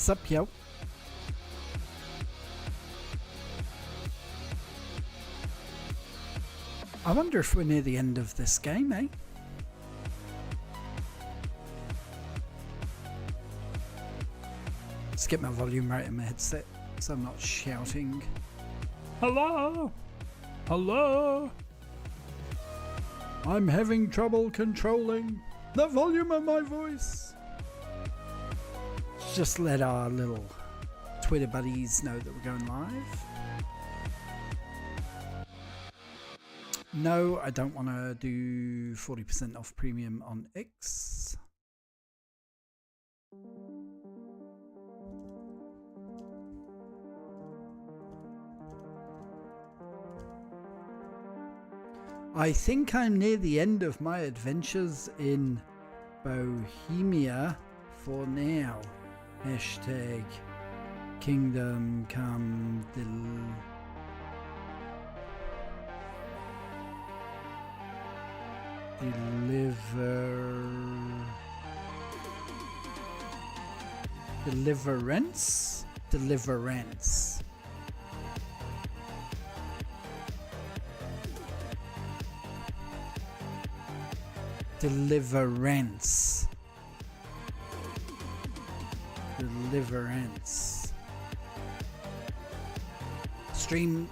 Sup, yo? I wonder if we're near the end of this game, eh? Let's get my volume right in my headset so I'm not shouting. Hello? Hello? I'm having trouble controlling the volume of my voice. Just let our little Twitter buddies know that we're going live. No, I don't want to do 40% off premium on X. I think I'm near the end of my adventures in Bohemia for now. Hashtag Kingdom Come Deliverance? Deliverance. Deliverance. Deliverance. Stream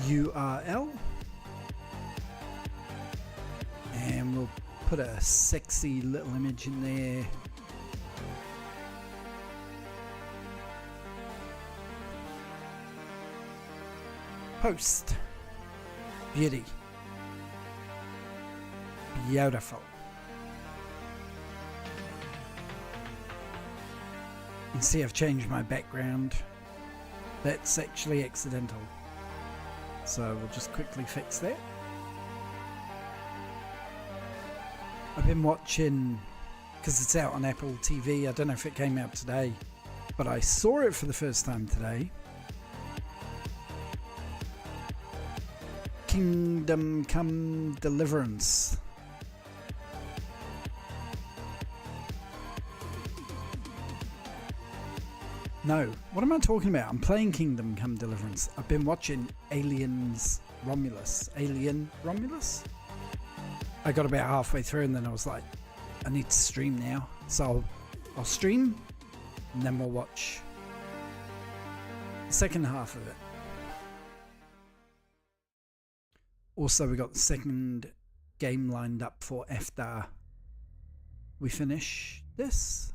URL. And we'll put a sexy little image in there. Post. Beauty. Beautiful. You can see I've changed my background. That's actually accidental. So we'll just quickly fix that. I've been watching, because it's out on Apple TV, I don't know if it came out today, but I saw it for the first time today. Kingdom Come Deliverance. No, what am I talking about? I'm playing Kingdom Come Deliverance. I've been watching Alien Romulus. I got about halfway through and then I was like, I need to stream now. So I'll stream and then we'll watch the second half of it. Also, we got the second game lined up for after we finish this.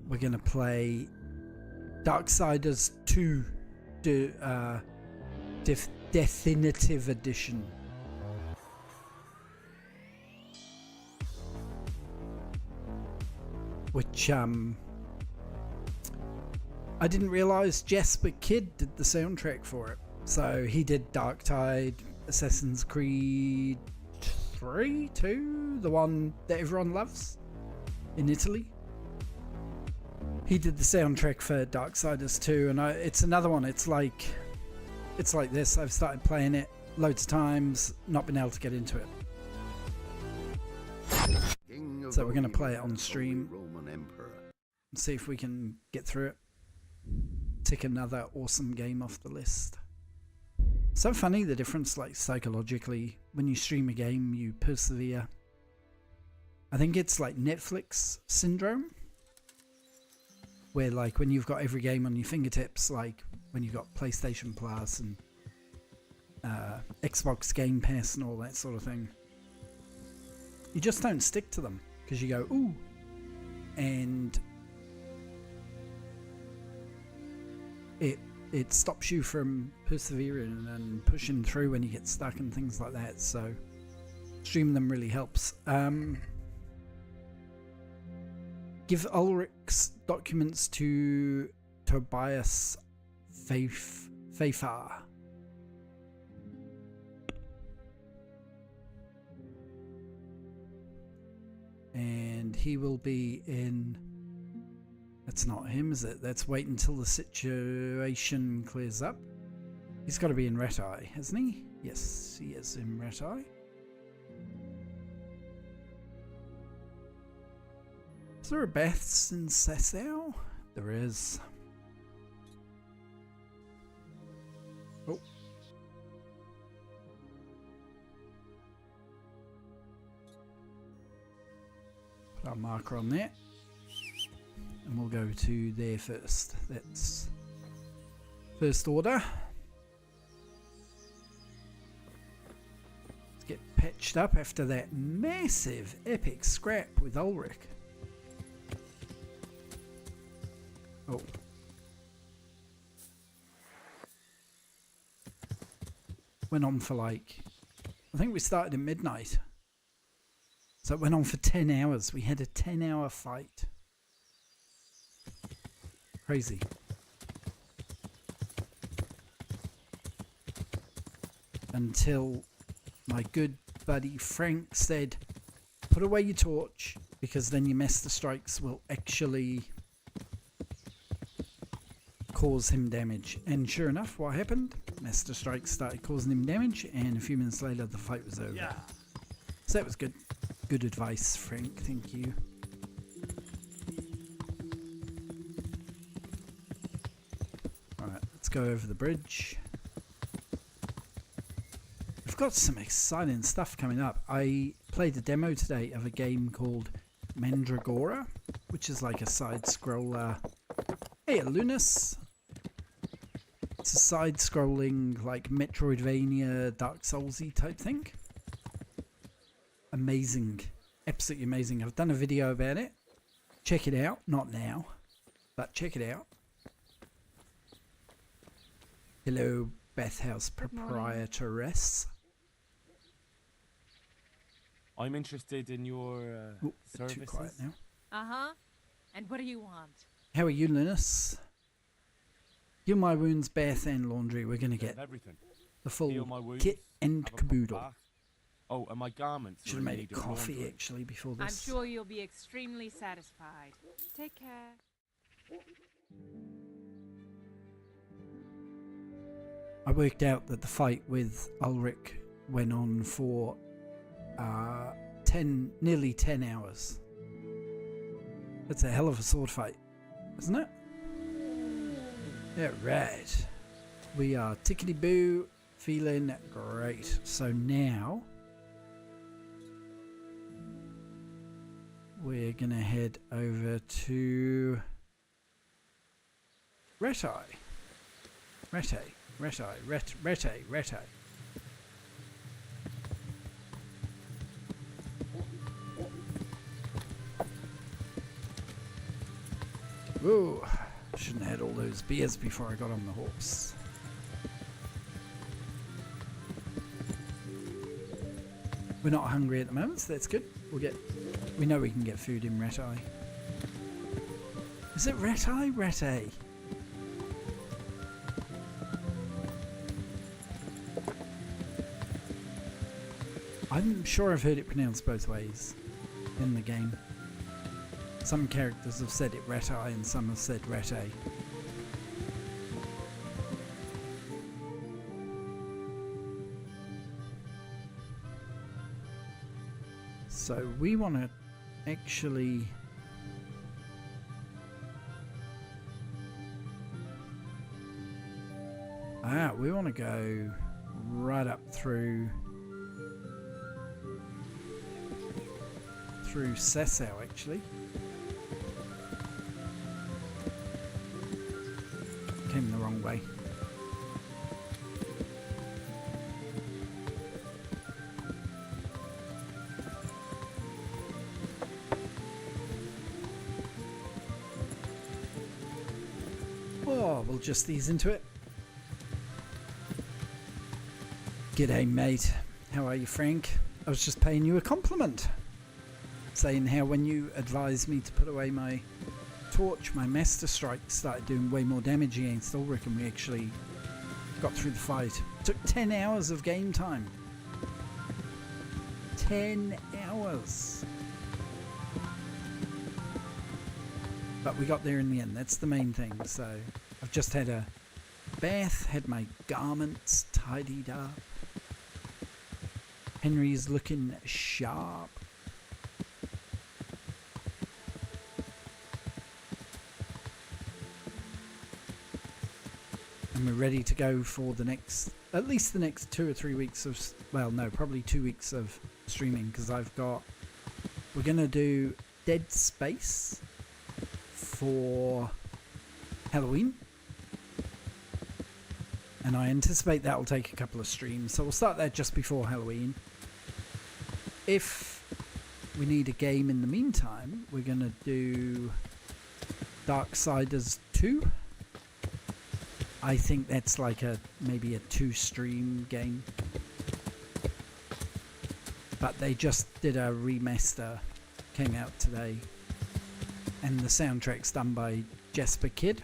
We're going to play Darksiders 2 Definitive Edition. Which I didn't realise Jasper Kidd did the soundtrack for it. So he did Darktide, Assassin's Creed 2, the one that everyone loves in Italy. He did the soundtrack for Darksiders 2, and it's another one. It's like this. I've started playing it loads of times, not been able to get into it. So we're going to play it on stream and see if we can get through it. Tick another awesome game off the list. So funny the difference, like psychologically, when you stream a game, you persevere. I think it's like Netflix syndrome, where like when you've got every game on your fingertips, like when you've got PlayStation Plus and Xbox Game Pass and all that sort of thing, you just don't stick to them because you go, ooh, and it stops you from persevering and pushing through when you get stuck and things like that. So streaming them really helps. Give Ulrich's documents to Tobias Fafar. And he will be in... That's not him, is it? That's wait until the situation clears up. He's got to be in Ratai, hasn't he? Yes, he is in Ratai. Is there a baths in Sasau? There is. Oh. Put our marker on there. And we'll go to there first. That's first order. Let's get patched up after that massive epic scrap with Ulrich. Oh. Went on for like, I think we started at midnight. So it went on for 10 hours. We had a 10-hour fight. Crazy. Until my good buddy Frank said, put away your torch, because then your master strikes will actually cause him damage. And sure enough, what happened? Master strikes started causing him damage, and a few minutes later the fight was over. Yeah. So that was good. Good advice, Frank. Thank you. Alright, let's go over the bridge. We've got some exciting stuff coming up. I played a demo today of a game called Mandragora, which is like a side-scroller. Hey, Lunas! It's a side-scrolling, like Metroidvania, Dark Soulsy type thing. Amazing. Absolutely amazing. I've done a video about it. Check it out. Not now, but check it out. Hello, bathhouse proprietress. I'm interested in your services. Too quiet now. Uh-huh. And what do you want? How are you, Linus? Heal my wounds, bath and laundry. We're going to get the full kit and caboodle. Oh, and my garments. Should have made it coffee actually before this. I'm sure you'll be extremely satisfied. Take care. I worked out that the fight with Ulrich went on for nearly 10 hours. That's a hell of a sword fight, isn't it? Yeah, right. We are tickety-boo, feeling great. So now we're gonna head over to Reti. Whoa, shouldn't have had all those beers before I got on the horse. We're not hungry at the moment, so that's good. We know we can get food in Reti. Is it Reti? Reti. I'm sure I've heard it pronounced both ways in the game. Some characters have said it Reti and some have said Reti. So we want to actually we want to go right up through Sasau actually. Came the wrong way. Oh, we'll just ease into it. G'day, mate. How are you, Frank? I was just paying you a compliment. Saying how when you advised me to put away my torch, my master strike started doing way more damage against Ulrich and we actually got through the fight. It took 10 hours of game time. 10 hours. But we got there in the end. That's the main thing. So I've just had a bath, had my garments tidied up. Henry's looking sharp. and we're ready to go for the next, at least the next 2 or 3 weeks of, well, no, probably 2 weeks of streaming, because we're going to do Dead Space for Halloween, and I anticipate that will take a couple of streams, so we'll start that just before Halloween. If we need a game in the meantime, we're going to do Darksiders 2. I think that's like maybe a 2-stream game, but they just did a remaster, came out today, and the soundtrack's done by Jesper Kidd,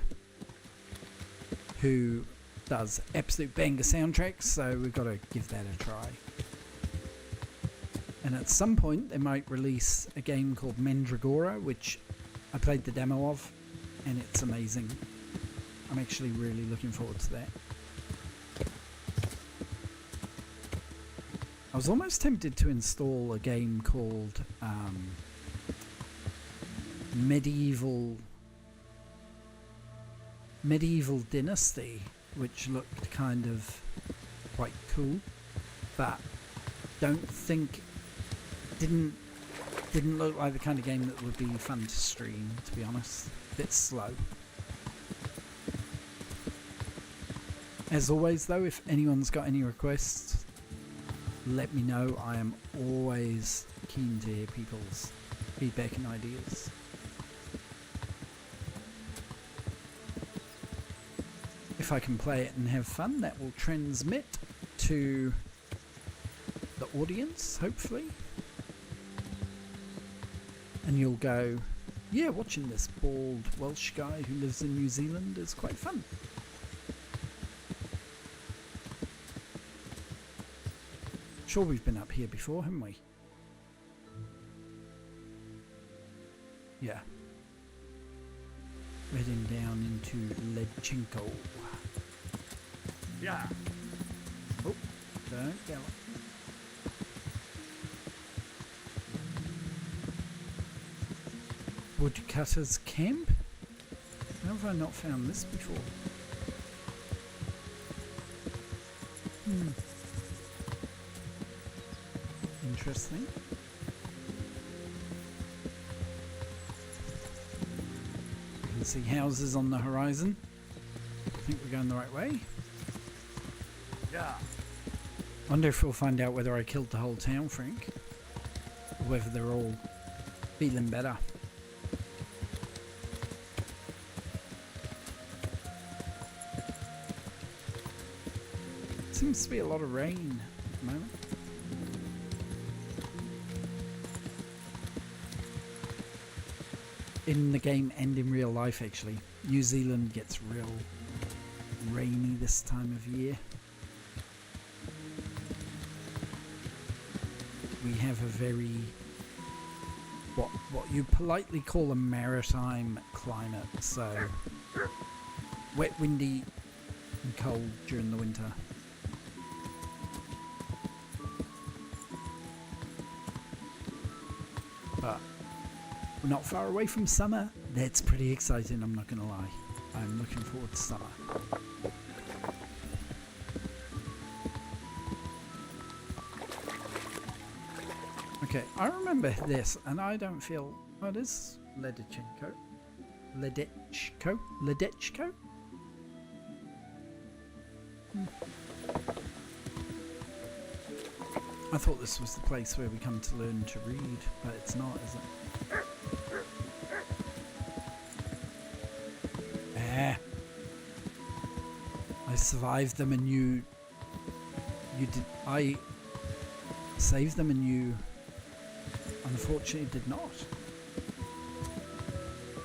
who does absolute banger soundtracks, so we've got to give that a try. And at some point they might release a game called Mandragora, which I played the demo of, and it's amazing. I'm actually really looking forward to that. I was almost tempted to install a game called Medieval Dynasty, which looked kind of quite cool, but didn't look like the kind of game that would be fun to stream, to be honest. A bit slow. As always though, if anyone's got any requests, let me know. I am always keen to hear people's feedback and ideas. If I can play it and have fun, that will transmit to the audience, hopefully. And you'll go, yeah, watching this bald Welsh guy who lives in New Zealand is quite fun. Sure, we've been up here before, haven't we? Yeah. Heading down into Ledchenko. Yeah. Oh, don't go. Woodcutter's Camp? How have I not found this before? Interesting. You can see houses on the horizon. I think we're going the right way. Yeah. Wonder if we'll find out whether I killed the whole town, Frank. Or whether they're all feeling better. Seems to be a lot of rain at the moment. In the game and in real life, actually. New Zealand gets real rainy this time of year. We have a very, what you politely call a maritime climate, so wet, windy and cold during the winter. But we're not far away from summer. That's pretty exciting, I'm not going to lie. I'm looking forward to summer. Okay, I remember this, and I don't feel... What is Ledechenko? Ledechko? Ledechko? I thought this was the place where we come to learn to read, but it's not, is it? I survived them and you did. I saved them and you unfortunately did not.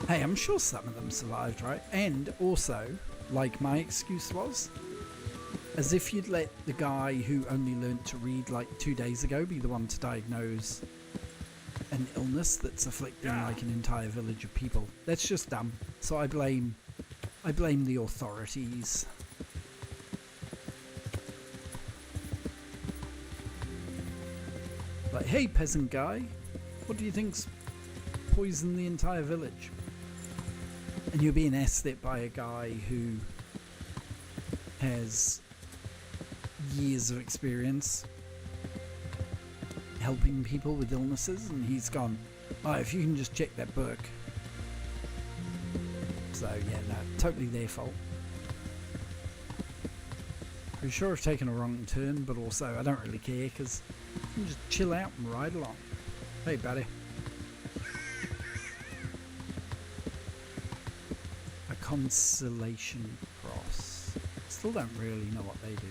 Hey, I'm sure some of them survived, right? And also, like my excuse was, as if you'd let the guy who only learnt to read like 2 days ago be the one to diagnose an illness that's afflicting like an entire village of people. That's just dumb. So I blame the authorities. Like, hey peasant guy, what do you think's poisoned the entire village? And you're being asked it by a guy who has years of experience helping people with illnesses, and he's gone, oh, if you can just check that book. So yeah, no, totally their fault. Pretty sure I've taken a wrong turn, but also I don't really care because you can just chill out and ride along. Hey buddy. A consolation cross. Still don't really know what they do.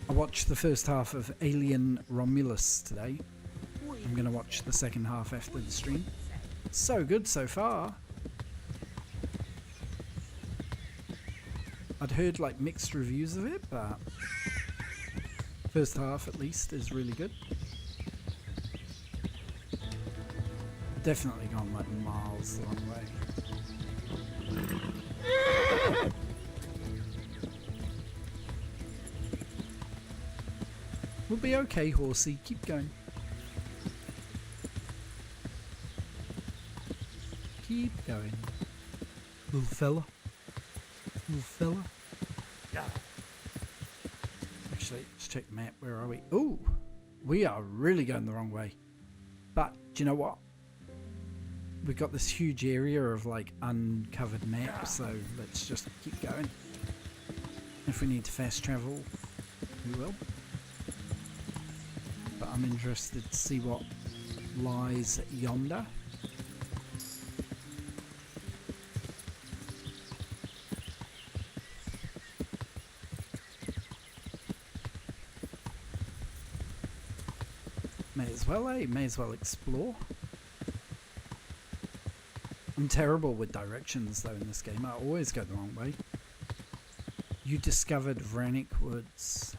I watched the first half of Alien Romulus today. I'm going to watch the second half after the stream. So good so far. I'd heard like mixed reviews of it, but first half at least is really good. Definitely gone like miles the wrong way. We'll be okay, horsey. Keep going. Keep going. Little fella. Little fella. Actually, let's check the map. Where are we? Ooh, we are really going the wrong way. But do you know what? We've got this huge area of like uncovered map, so let's just keep going. If we need to fast travel, we will. But I'm interested to see what lies yonder. May as well, eh? May as well explore. I'm terrible with directions though in this game. I always go the wrong way. You discovered Vranic Woods.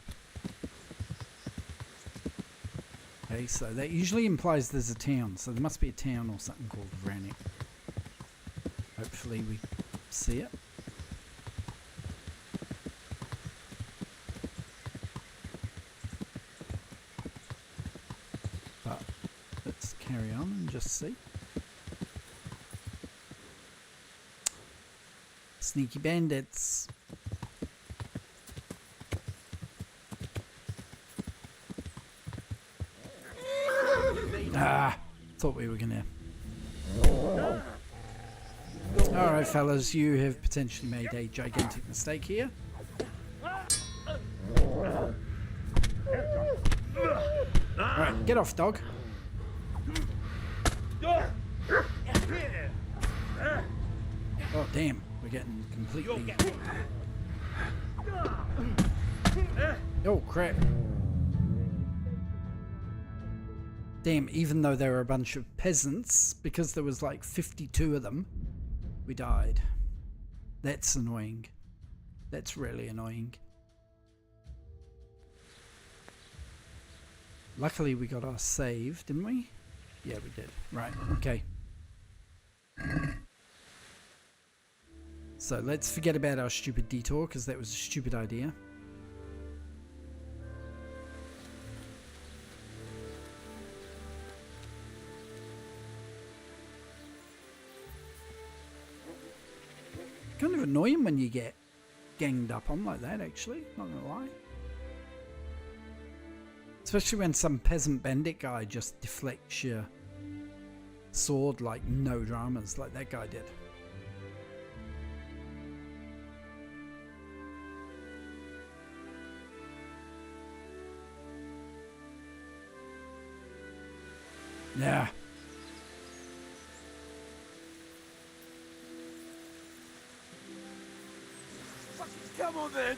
Okay, so that usually implies there's a town. So there must be a town or something called Vranic. Hopefully we see it. But let's carry on and just see. Sneaky bandits. Ah, thought we were gonna. Alright fellas, you have potentially made a gigantic mistake here. Alright, get off, dog. Oh damn, we're getting completely... Oh crap. Damn, even though there were a bunch of peasants, because there was like 52 of them, we died. That's annoying. That's really annoying. Luckily we got our save, didn't we? Yeah, we did. Right, okay. So let's forget about our stupid detour, because that was a stupid idea. Kind of annoying when you get ganged up on like that, actually, not gonna lie. Especially when some peasant bandit guy just deflects your sword like no dramas, like that guy did. Yeah. Come on then!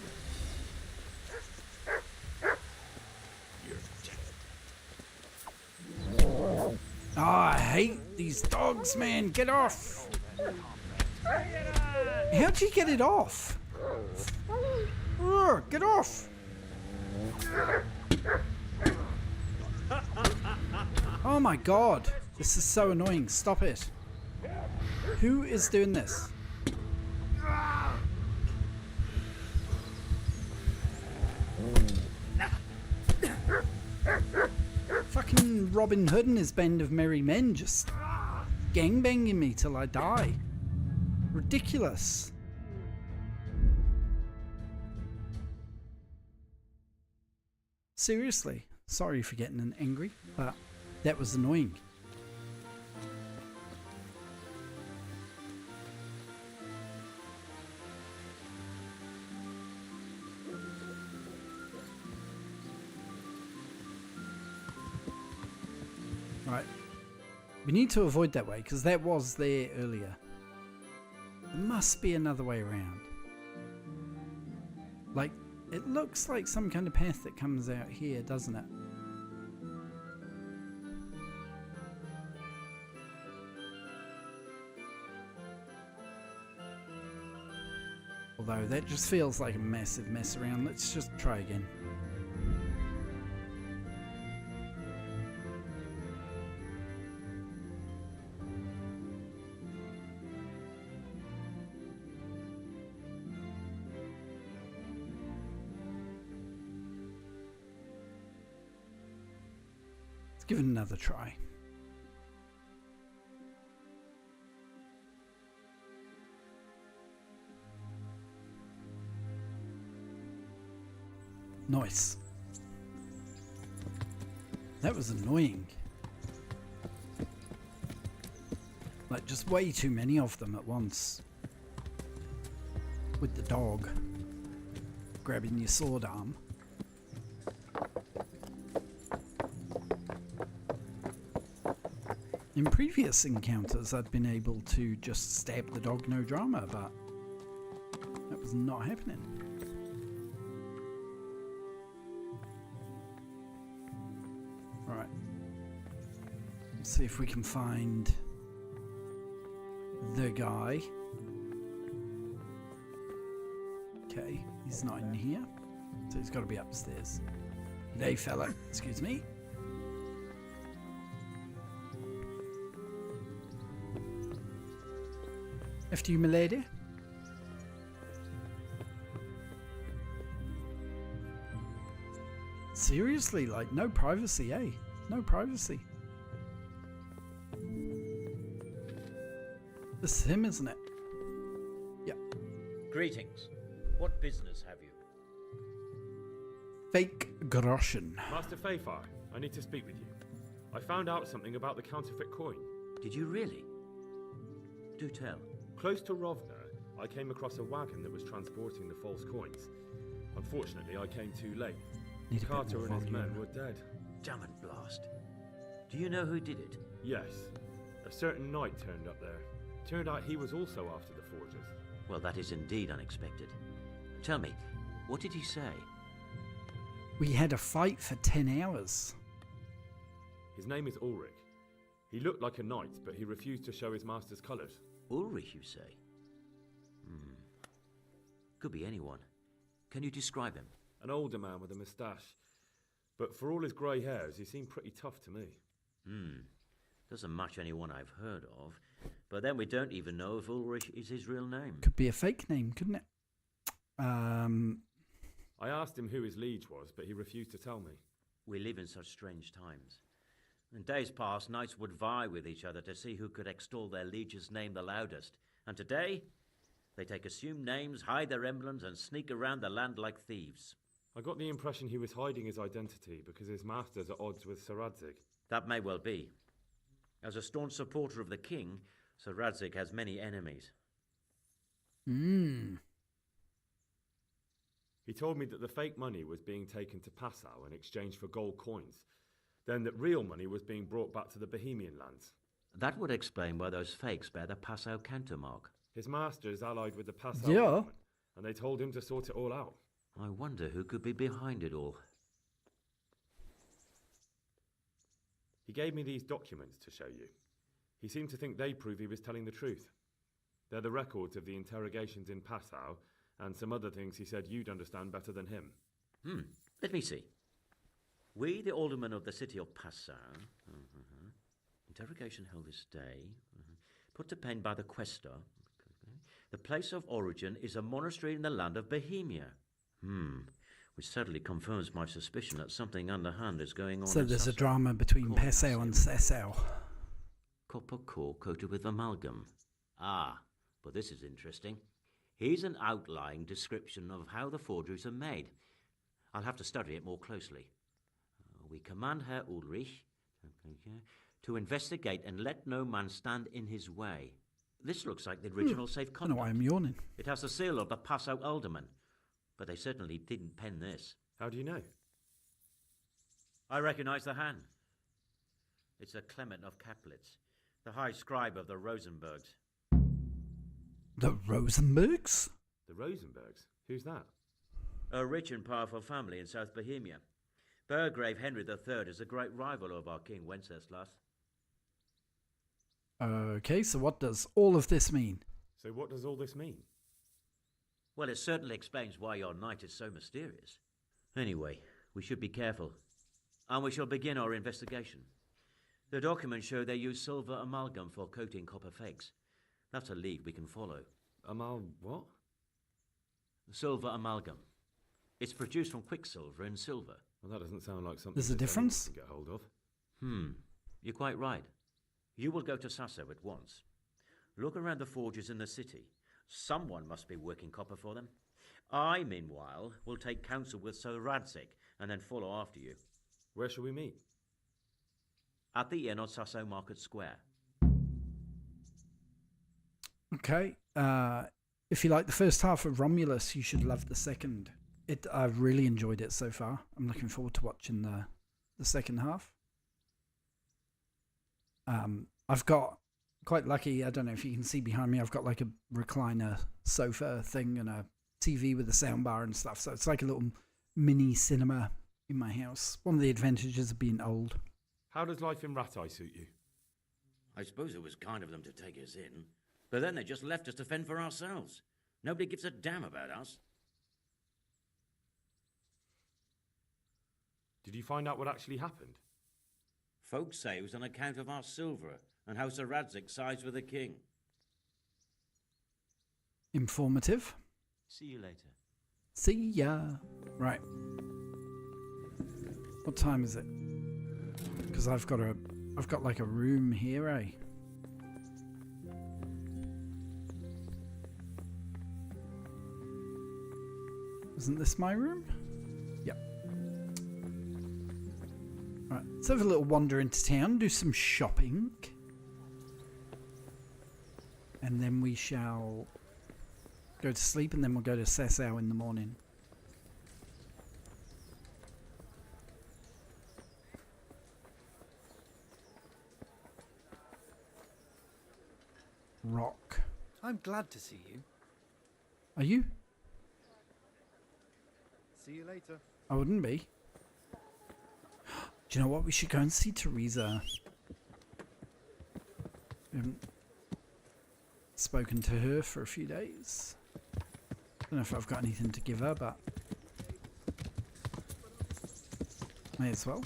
Oh, I hate these dogs, man. Get off. How'd you get it off? Ugh, get off. Oh my god. This is so annoying. Stop it. Who is doing this? Fucking Robin Hood and his band of merry men just gangbanging me till I die. Ridiculous. Seriously, sorry for getting angry, but that was annoying. Right. We need to avoid that way because that was there earlier. There must be another way around. Like, it looks like some kind of path that comes out here, doesn't it? Although that just feels like a massive mess around. Let's just try again. Give it another try. Nice. That was annoying. Like, just way too many of them at once. With the dog grabbing your sword arm. In previous encounters, I'd been able to just stab the dog, no drama, but that was not happening. Alright. Let's see if we can find the guy. Okay, he's not in here, so he's got to be upstairs. G'day, fella. Excuse me. After you, milady. Seriously, like, no privacy, eh? No privacy. This is him, isn't it? Yep. Greetings. What business have you? Fake Groschen. Master Fayfar, I need to speak with you. I found out something about the counterfeit coin. Did you really? Do tell. Close to Rovna, I came across a wagon that was transporting the false coins. Unfortunately, I came too late. Carter and his men were dead. Damn and blast. Do you know who did it? Yes. A certain knight turned up there. Turned out he was also after the forgers. Well, that is indeed unexpected. Tell me, what did he say? We had a fight for 10 hours. His name is Ulrich. He looked like a knight, but he refused to show his master's colours. Ulrich, you say? Could be anyone. Can you describe him? An older man with a moustache. But for all his grey hairs, he seemed pretty tough to me. Doesn't match anyone I've heard of. But then we don't even know if Ulrich is his real name. Could be a fake name, couldn't it? I asked him who his liege was, but he refused to tell me. We live in such strange times. In days past, knights would vie with each other to see who could extol their liege's name the loudest. And today, they take assumed names, hide their emblems, and sneak around the land like thieves. I got the impression he was hiding his identity because his master's at odds with Sir Radzig. That may well be. As a staunch supporter of the king, Sir Radzig has many enemies. He told me that the fake money was being taken to Passau in exchange for gold coins. Then that real money was being brought back to the Bohemian lands. That would explain why those fakes bear the Passau countermark. His master is allied with the Passau Yeah. government, and they told him to sort it all out. I wonder who could be behind it all. He gave me these documents to show you. He seemed to think they prove he was telling the truth. They're the records of the interrogations in Passau, and some other things he said you'd understand better than him. Let me see. We, the aldermen of the city of Passau, interrogation held this day, put to pen by the questor. The place of origin is a monastery in the land of Bohemia. Which certainly confirms my suspicion that something underhand is going on. So there's a drama between Passau and Sassau. Copper core coated with amalgam. Ah, but this is interesting. Here's an outline description of how the forgeries are made. I'll have to study it more closely. We command Herr Ulrich to investigate and let no man stand in his way. This looks like the original safe I don't know contract. why I'm yawning. It has the seal of the Passau alderman, but they certainly didn't pen this. How do you know? I recognize the hand. It's a Clement of Kaplitz, the high scribe of the Rosenbergs. The Rosenbergs? The Rosenbergs? Who's that? A rich and powerful family in South Bohemia. Burgrave Henry III is a great rival of our King Wenceslas. Okay, so what does all of this mean? So what does all this mean? Well, it certainly explains why your knight is so mysterious. Anyway, we should be careful. And we shall begin our investigation. The documents show they use silver amalgam for coating copper fakes. That's a lead we can follow. What? Silver amalgam. It's produced from quicksilver and silver. Well, that doesn't sound like something There's a that anyone difference? can get hold of. You're quite right. You will go to Sasso at once. Look around the forges in the city. Someone must be working copper for them. I, meanwhile, will take counsel with Sir Radzik and then follow after you. Where shall we meet? At the inn on Sasso Market Square. Okay. If you like the first half of Romulus, you should love the second. I've really enjoyed it so far. I'm looking forward to watching the second half. I've got, quite lucky, I don't know if you can see behind me, I've got like a recliner sofa thing and a TV with a soundbar and stuff. So it's like a little mini cinema in my house. One of the advantages of being old. How does life in Ratai suit you? I suppose it was kind of them to take us in. But then they just left us to fend for ourselves. Nobody gives a damn about us. Did you find out what actually happened? Folks say it was on account of our silver and how Sir Radzik sides with the king. Informative. See you later. See ya. Right. What time is it? Because I've got like a room here, eh? Isn't this my room? Yep. Alright, let's have a little wander into town, do some shopping. And then we shall go to sleep, and then we'll go to Sassau in the morning. Rock. I'm glad to see you. Are you? See you later. I wouldn't be. Do you know what? We should go and see Teresa. We haven't spoken to her for a few days. Don't know if I've got anything to give her, but may as well.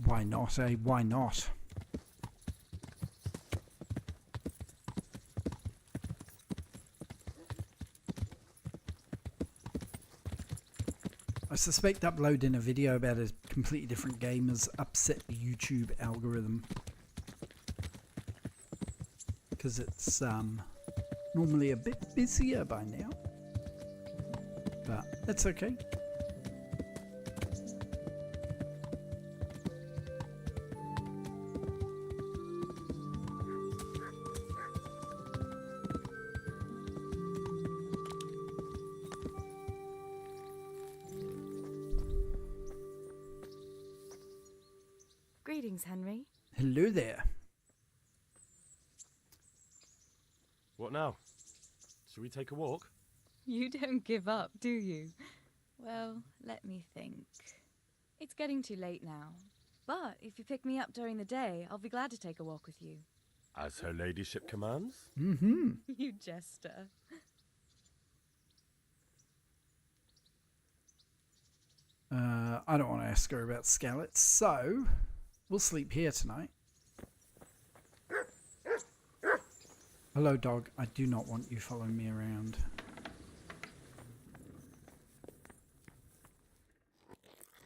Why not, eh? Why not? I suspect uploading a video about a completely different game has upset the YouTube algorithm. Because it's normally a bit busier by now. But that's okay. Greetings, Henry. Hello there. What now? Shall we take a walk? You don't give up, do you? Well, let me think. It's getting too late now. But if you pick me up during the day, I'll be glad to take a walk with you. As her ladyship commands? Mm-hmm. You jester. I don't want to ask her about Skallets, so we'll sleep here tonight. Hello, dog. I do not want you following me around.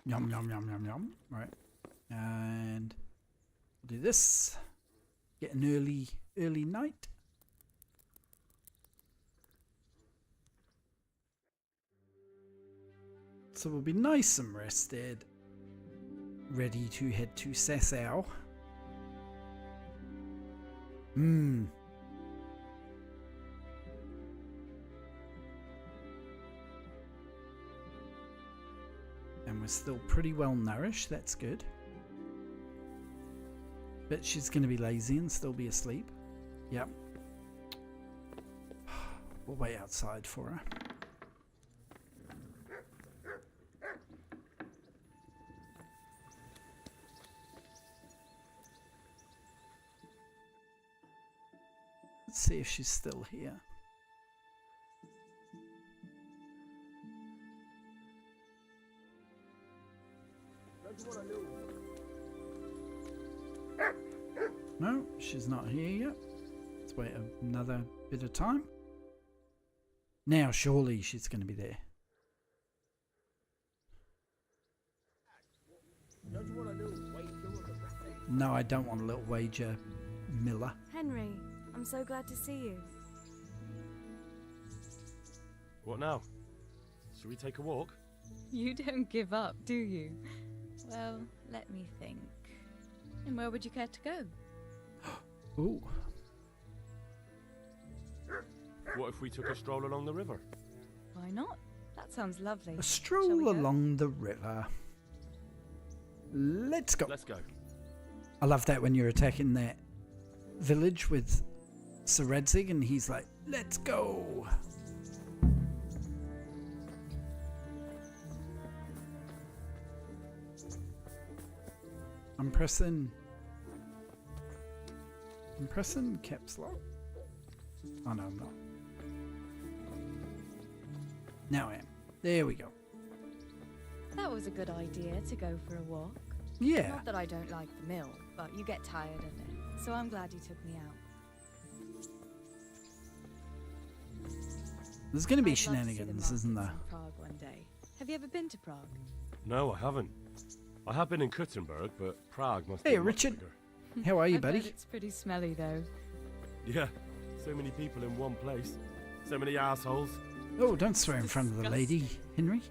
Yum, yum, yum, yum, yum. Right. And we'll do this. Get an early night. So we'll be nice and rested. Ready to head to Sasau. And we're still pretty well nourished, that's good. But she's going to be lazy and still be asleep. Yep. We'll wait outside for her. Let's see if she's still here. No, she's not here yet. Let's wait another bit of time. Now, surely she's going to be there. No, I don't want a little wager, Miller. Henry, I'm so glad to see you. What now? Shall we take a walk? You don't give up, do you? Well, let me think. And where would you care to go? Ooh. What if we took a stroll along the river? Why not? That sounds lovely. A Shall we stroll go? along the river. Let's go. Let's go. I love that when you're attacking that village with Sir Radzig and he's like, let's go. I'm pressing caps lock. Oh no, I'm not. Now I am. There we go. That was a good idea to go for a walk. Yeah. Not that I don't like the mill, but you get tired of it. So I'm glad you took me out. There's going to be I'd love to see the shenanigans, isn't there? markets in Prague one day. Have you ever been to Prague? No, I haven't. I have been in Kuttenberg, but Prague must be Hey, much Richard. bigger. How are you, I've heard buddy? it's pretty smelly though. Yeah, so many people in one place. So many assholes. Oh, don't swear in front of the lady, Henry.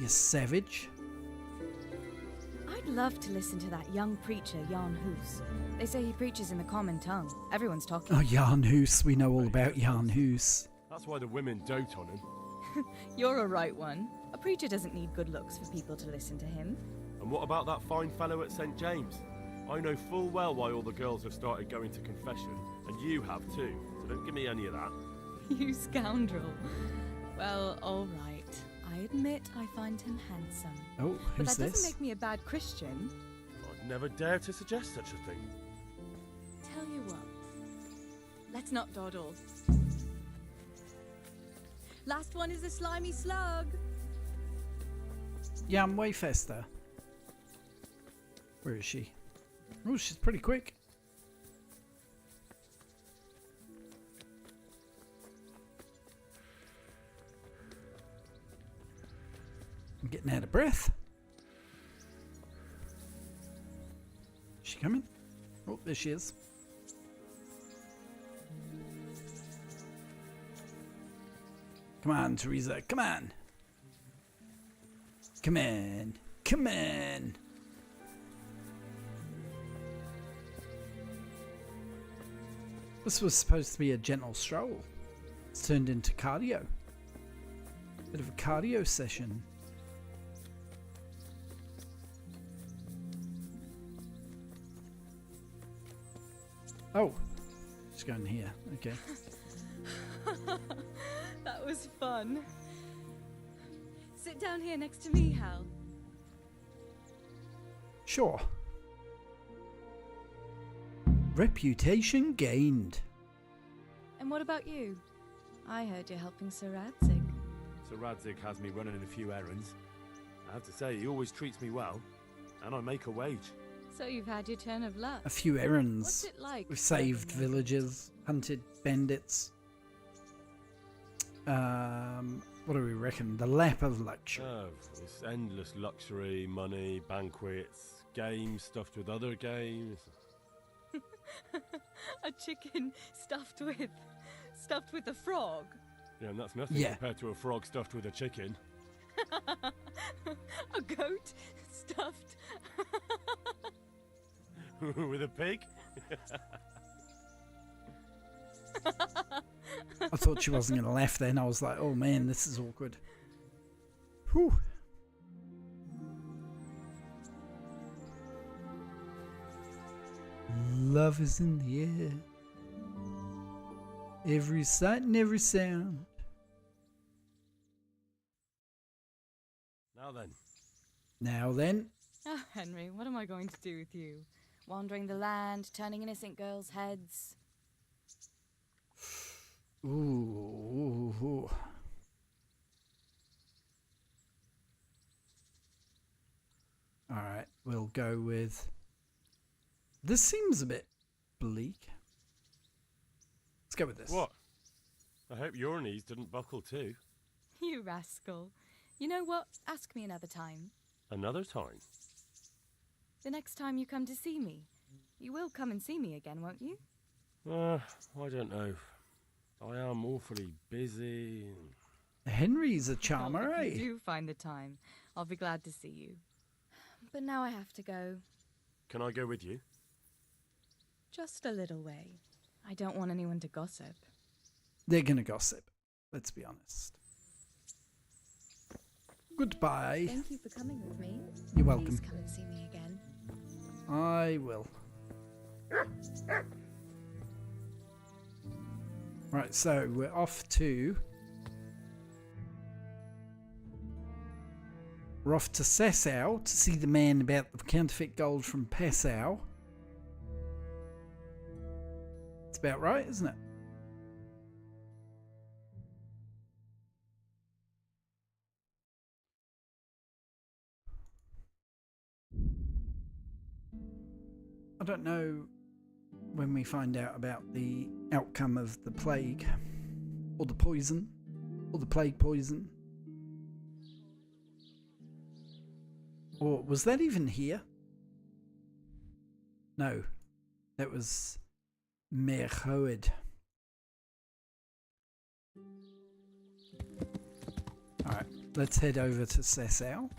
You savage. I'd love to listen to that young preacher, Jan Hus. They say he preaches in the common tongue. Everyone's talking. Oh, Jan Hus. We know all about Jan Hus. That's why the women dote on him. You're a right one. A preacher doesn't need good looks for people to listen to him. And what about that fine fellow at St. James? I know full well why all the girls have started going to confession, and you have too, so don't give me any of that. You scoundrel. Well, all right. I admit I find him handsome. Oh, But who's that doesn't this? make me a bad Christian. I'd never dare to suggest such a thing. Tell you what. Let's not dawdle. Last one is a slimy slug. Yeah, I'm way faster. Where is she? Oh, she's pretty quick. I'm getting out of breath. Is she coming? Oh, there she is. Come on, Teresa. Come on. Come on. Come on. This was supposed to be a gentle stroll. It's turned into cardio. Bit of a cardio session. Oh, she's going here. Okay. That was fun. Sit down here next to me, Hal. Sure. Reputation gained. And what about you? I heard you're helping Sir Radzig. Sir Radzig has me running a few errands. I have to say, he always treats me well, and I make a wage. So you've had your turn of luck. A few errands. What's it like? We've saved villagers, hunted bandits. What do we reckon? The lap of luxury. Oh, it's endless luxury, money, banquets, games stuffed with other games. A chicken stuffed with a frog. Yeah, and that's nothing Yeah. compared to a frog stuffed with a chicken. A goat stuffed. With a pig? I thought she wasn't going to laugh then. I was like, oh man, this is awkward. Whew. Love is in the air. Every sight and every sound. Now then. Now then. Oh, Henry, what am I going to do with you? Wandering the land, turning innocent girls' heads. Ooh. Alright, we'll go with... This seems a bit bleak. Let's go with this. What? I hope your knees didn't buckle too. You rascal. You know what? Ask me another time. Another time? The next time you come to see me. You will come and see me again, won't you? I don't know. I am awfully busy. Henry's a charmer, Well, if eh? you do find the time, I'll be glad to see you. But now I have to go. Can I go with you? Just a little way. I don't want anyone to gossip. They're going to gossip. Let's be honest. Goodbye. Thank you for coming with me. You're welcome. Please come and see me again. I will. Right, so we're off to... We're off to Sasau to see the man about the counterfeit gold from Passau. It's about right, isn't it? I don't know when we find out about the outcome of the plague, or the poison, or the plague poison. Or was that even here? No, that was Merhoed. Alright, let's head over to Sasau.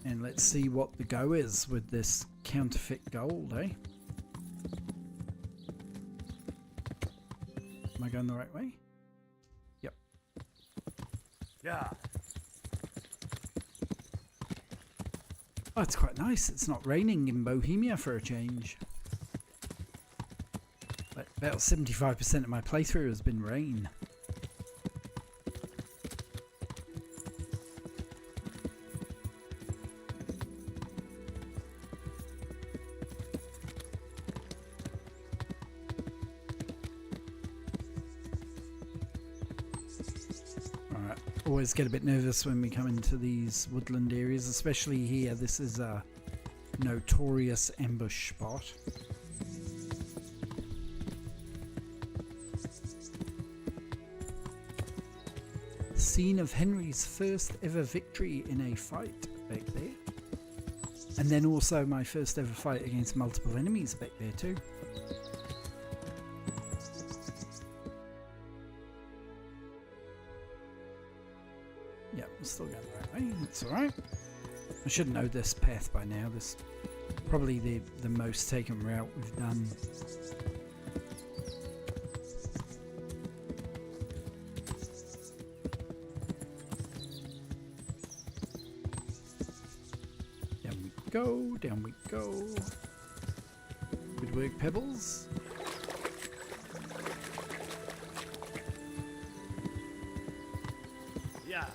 And let's see what the go is with this counterfeit gold, eh? Am I going the right way? Yep. Yeah. Oh, it's quite nice. It's not raining in Bohemia for a change. Like about 75% of my playthrough has been rain. Always get a bit nervous when we come into these woodland areas, especially here. This is a notorious ambush spot. Scene of Henry's first ever victory in a fight back there. And then also my first ever fight against multiple enemies back there too. Yeah, we're still going the right way. That's alright. I should know this path by now. This is probably the most taken route we've done. Down we go. Good work, Pebbles. Yeah.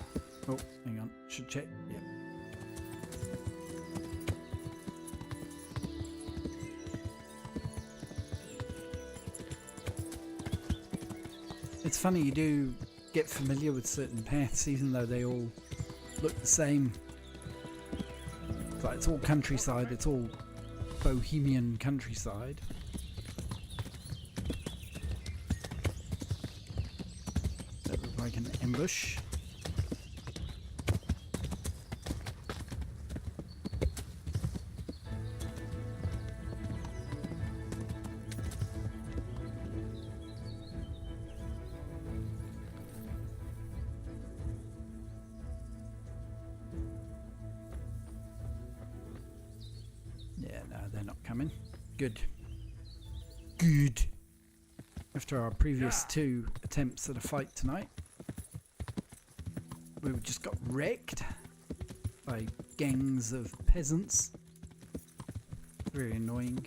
Oh, hang on. Should check. Yeah. It's funny, you do get familiar with certain paths, even though they all look the same. It's all countryside, it's all Bohemian countryside. That looked like an ambush. Good. Good. After our previous 2 attempts at a fight tonight, we just got wrecked by gangs of peasants. Very annoying.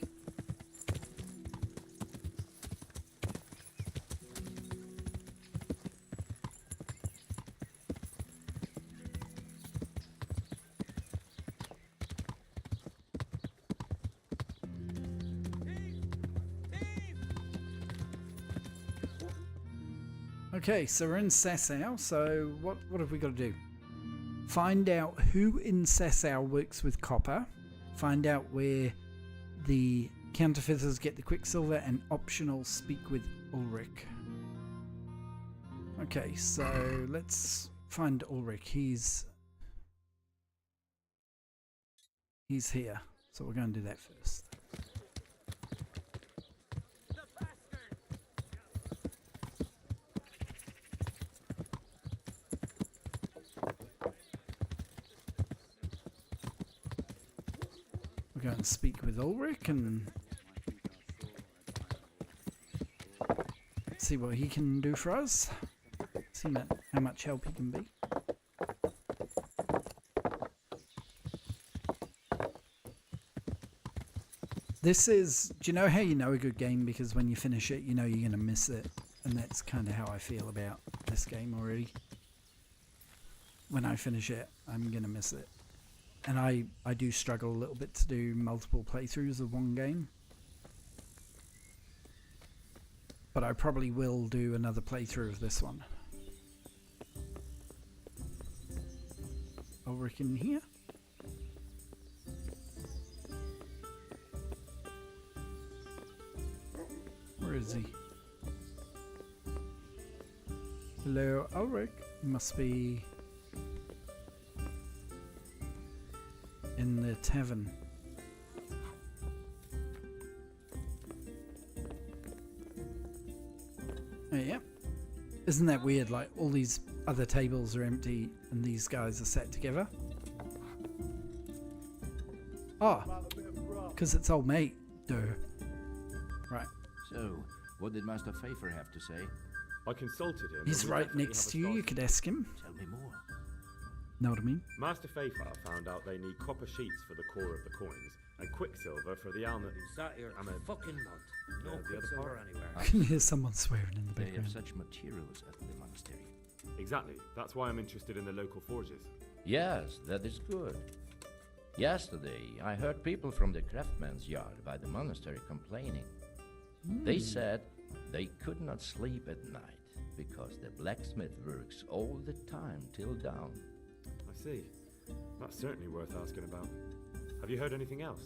Okay, so we're in Sasau, so what have we got to do? Find out who in Sasau works with copper, find out where the counterfeiters get the quicksilver, and optional speak with Ulrich. Okay, so let's find Ulrich. He's here, so we're going to do that first. Go and speak with Ulrich and see what he can do for us. See how much help he can be. This is, do you know how you know a good game? Because when you finish it, you know you're going to miss it. And that's kind of how I feel about this game already. When I finish it, I'm going to miss it. And I do struggle a little bit to do multiple playthroughs of one game. But I probably will do another playthrough of this one. Ulrich in here? Where is he? Hello, Ulrich. He must be in the tavern. Oh, yeah. Isn't that weird? Like, all these other tables are empty and these guys are sat together. Oh, because it's old mate. Duh. Right. So, what did Master Pfeiffer have to say? I consulted him. He's right next to you. You could ask him. Tell me more. Know what I mean? Master Pfeiffer found out they need copper sheets for the core of the coins and quicksilver for the almond. Sat here I'm a fucking month. No the other quicksilver part. anywhere. I can hear someone swearing in the They have background. such materials at the monastery. Exactly. That's why I'm interested in the local forges. Yes, that is good. Yesterday, I heard people from the craftsman's yard by the monastery complaining. They said they could not sleep at night because the blacksmith works all the time till dawn. I see. That's certainly worth asking about. Have you heard anything else?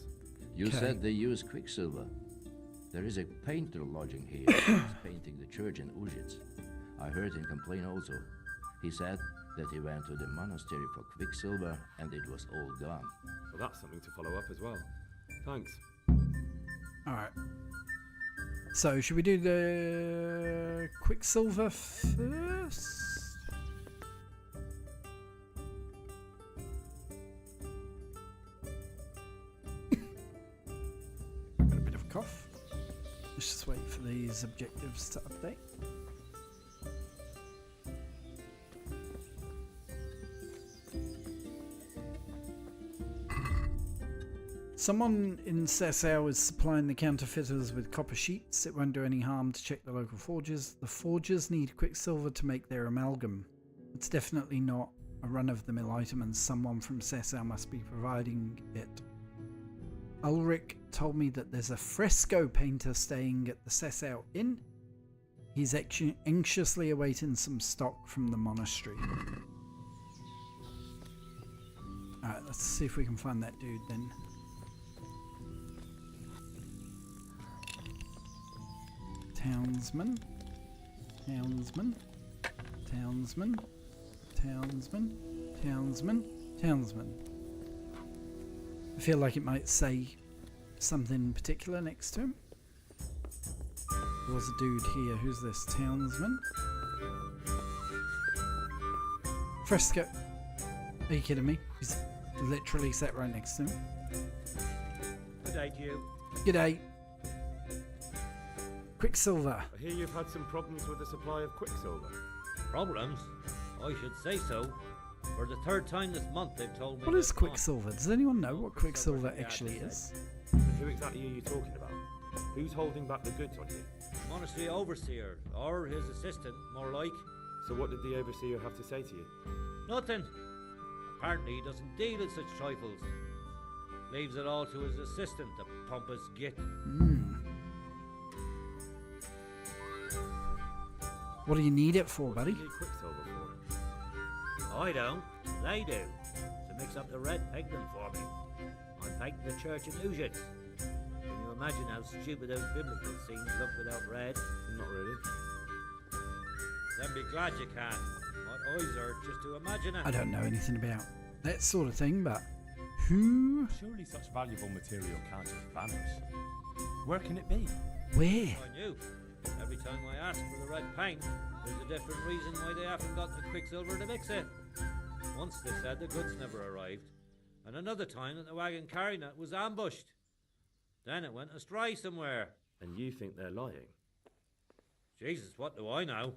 You Okay. said they use quicksilver. There is a painter lodging here who's painting the church in Ujits. I heard him complain also. He said that he went to the monastery for quicksilver and it was all gone. Well, that's something to follow up as well. Thanks. Alright. So, should we do the quicksilver first? Got a bit of a cough. Let's just wait for these objectives to update. Someone in Sasau is supplying the counterfeiters with copper sheets. It won't do any harm to check the local forges. The forges need quicksilver to make their amalgam. It's definitely not a run-of-the-mill item and someone from Sasau must be providing it. Ulrich told me that there's a fresco painter staying at the Sasau Inn. He's anxiously awaiting some stock from the monastery. Alright, let's see if we can find that dude then. Townsman. Townsman. Townsman. Townsman. Townsman. Townsman. I feel like it might say something particular next to him. There was a dude here. Who's this? Townsman. Fresco. Are you kidding me? He's literally sat right next to him. Good day to you. G'day. Quicksilver. I hear you've had some problems with the supply of Quicksilver. Problems? I should say so. For the third time this month, they've told me. What is they've gone. Quicksilver? Does anyone know what Quicksilver actually is? But who exactly are you talking about? Who's holding back the goods on you? Monastery overseer, or his assistant, more like. So what did the overseer have to say to you? Nothing. Apparently he doesn't deal in such trifles. Leaves it all to his assistant, the pompous git. What do you need it for, buddy? What do you need Quicksilver for? I don't. They do. To mix up the red painting for me. I'm painting the church in Ujit. Can you imagine how stupid those biblical scenes look without red? Not really. Then be glad you can. My eyes are just to imagine it. I don't know anything about that sort of thing, but who? Surely such valuable material can't just vanish. Where can it be? Where? I knew. Every time I ask for the red paint, there's a different reason why they haven't got the Quicksilver to mix it. Once they said the goods never arrived, and another time that the wagon carrying it was ambushed. Then it went astray somewhere. And you think they're lying? Jesus, what do I know?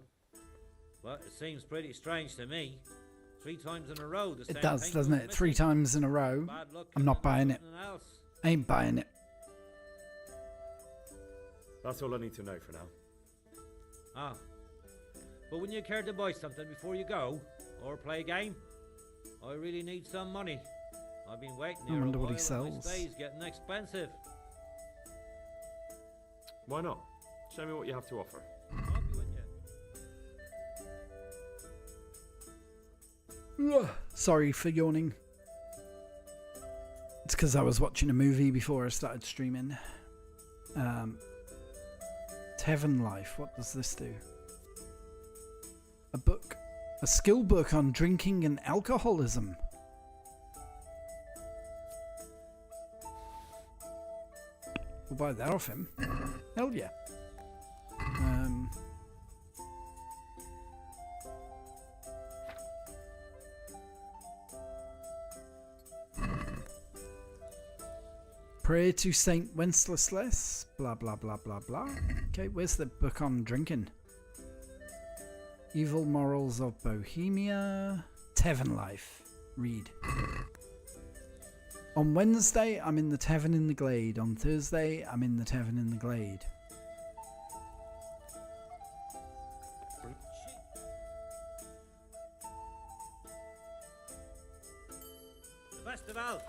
Well, it seems pretty strange to me. 3 times in a row the same It does, paint doesn't was it? missing. 3 times in a row. Bad luck I'm not and buying it. something else. I ain't buying it. That's all I need to know for now. Ah. But wouldn't you care to buy something before you go? Or play a game? I really need some money. I've been waiting I here wonder a what he while and my sells. stay's getting expensive. Why not? Show me what you have to offer. I'll be with you. Ugh, sorry for yawning. It's because I was watching a movie before I started streaming. Tavern Life. What does this do? A book. A skill book on drinking and alcoholism. We'll buy that off him. Hell yeah. Pray to Saint Wenceslas. Blah blah blah blah blah. Okay, where's the book on drinking? Evil Morals of Bohemia. Tavern Life. Read. On Wednesday, I'm in the tavern in the glade. On Thursday, I'm in the tavern in the glade. The best of all.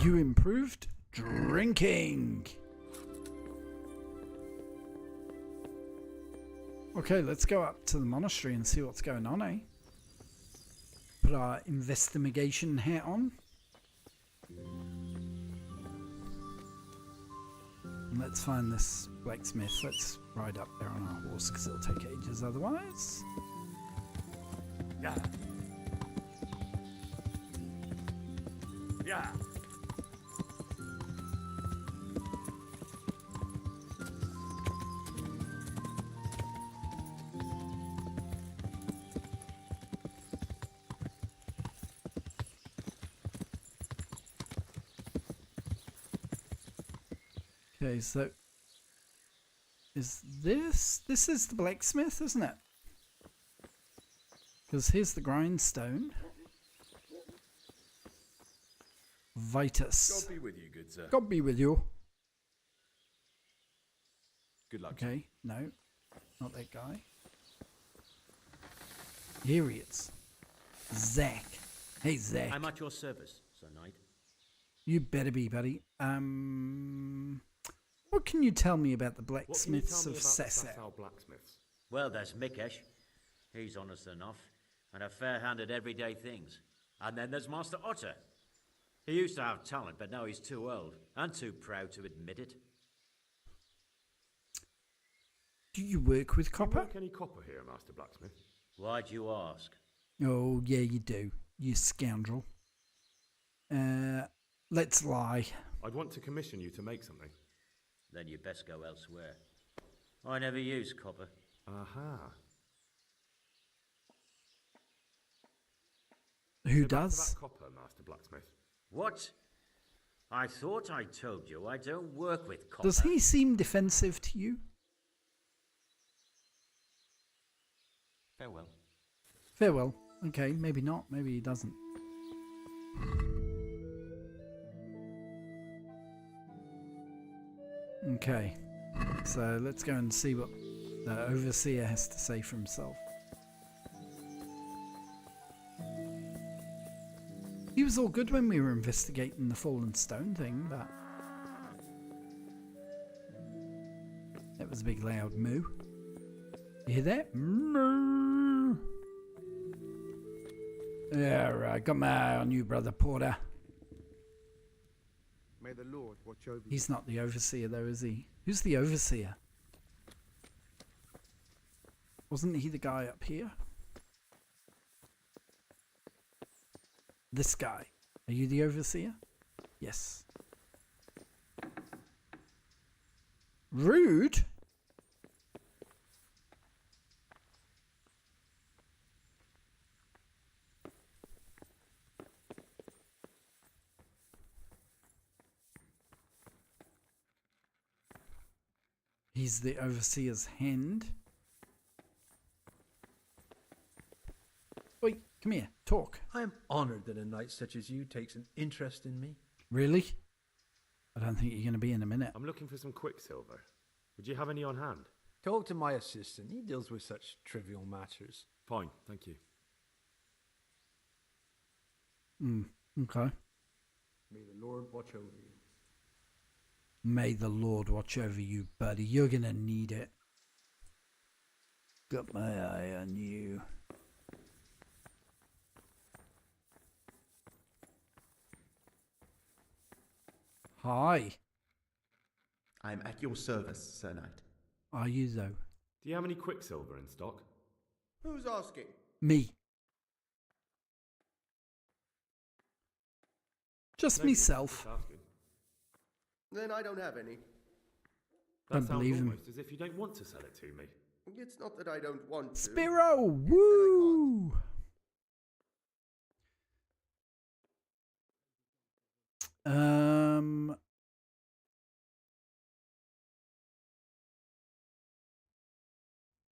You improved drinking. Okay, let's go up to the monastery and see what's going on, eh? Put our investigation hat on. And let's find this blacksmith. Let's ride up there on our horse because it'll take ages otherwise. Yeah. Yeah. Okay, so is this is the blacksmith, isn't it? Because here's the grindstone. Vitus. God be with you, good sir. God be with you. Good luck. Okay, no, not that guy. Here he is. Zach. Hey, Zach. I'm at your service, Sir Knight. You better be, buddy. What can you tell me about the What can you blacksmiths tell of me about the Sasau? Sasau blacksmiths? Well, there's Mikesh. He's honest enough and a fair-handed everyday things. And then there's Master Otter. He used to have talent, but now he's too old and too proud to admit it. Do you work with Do you copper? work any copper here, Master Blacksmith? Why'd you ask? Oh, yeah, you do. You scoundrel. Let's lie. I'd want to commission you to make something. Then you best go elsewhere. I never use copper. Aha. Who So back to does? that copper, Master Blacksmith. What? I thought I told you I don't work with copper. Does he seem defensive to you? Farewell. Farewell. Okay, maybe not. Maybe he doesn't. Okay. So let's go and see what the Overseer has to say for himself. He was all good when we were investigating the Fallen Stone thing, but that was a big loud moo. You hear that? Moo. Yeah, right. Got my eye on you, Brother Porter. May the Lord watch over you. He's not the Overseer, though, is he? Who's the Overseer? Wasn't he the guy up here? This guy. Are you the Overseer? Yes. Rude? He's the Overseer's hand. Wait, come here, talk. I am honoured that a knight such as you takes an interest in me. Really? I don't think you're going to be in a minute. I'm looking for some quicksilver. Would you have any on hand? Talk to my assistant. He deals with such trivial matters. Fine, thank you. Okay. May the Lord watch over you. May the Lord watch over you, buddy. You're going to need it. Got my eye on you. Hi. I am at your service, Sir Knight. Are you, though? Do you have any quicksilver in stock? Who's asking? Me. Just No, myself. just asking. Then I don't have any. That Don't sounds believe him. almost as if you don't want to sell it to me. It's not that I don't want to. Spiro! Woo!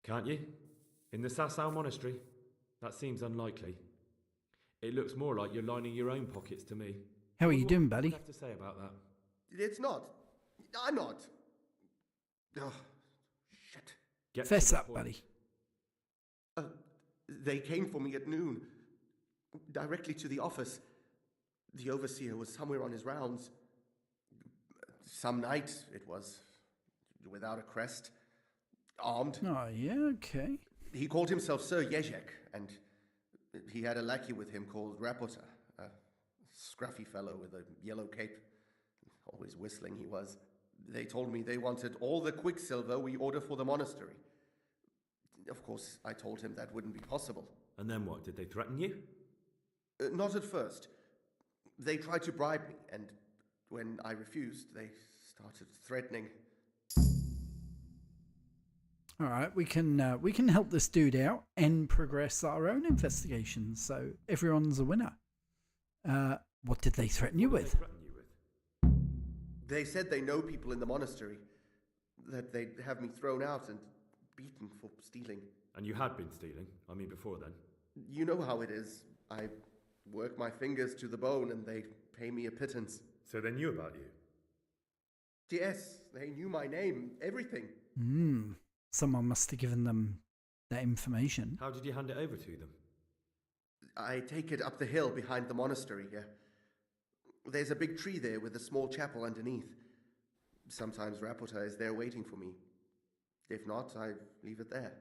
Can't you? In the Sasau Monastery? That seems unlikely. It looks more like you're lining your own pockets to me. How are you doing, What do buddy? you have to say about that? It's not. I'm not. Oh, shit. Get Fess to the up, point. buddy. They came for me at noon. Directly to the office. The Overseer was somewhere on his rounds. Some night, it was. Without a crest. Armed. Oh, yeah, okay. He called himself Sir Jezek, and he had a lackey with him called Rapota, a scruffy fellow with a yellow cape. Always whistling he was. They told me they wanted all the quicksilver we order for the monastery. Of course, I told him that wouldn't be possible. And then what? Did they threaten you? Not at first. They tried to bribe me, and when I refused, they started threatening. All right, we can help this dude out and progress our own investigations, so everyone's a winner. What did they threaten you What did with? they threaten you with? They said they know people in the monastery, that they'd have me thrown out and beaten for stealing. And you had been stealing? I mean, before then? You know how it is. I work my fingers to the bone and they pay me a pittance. So they knew about you? Yes, they knew my name, everything. Someone must have given them that information. How did you hand it over to them? I take it up the hill behind the monastery here. There's a big tree there with a small chapel underneath. Sometimes Rapota is there waiting for me. If not, I leave it there.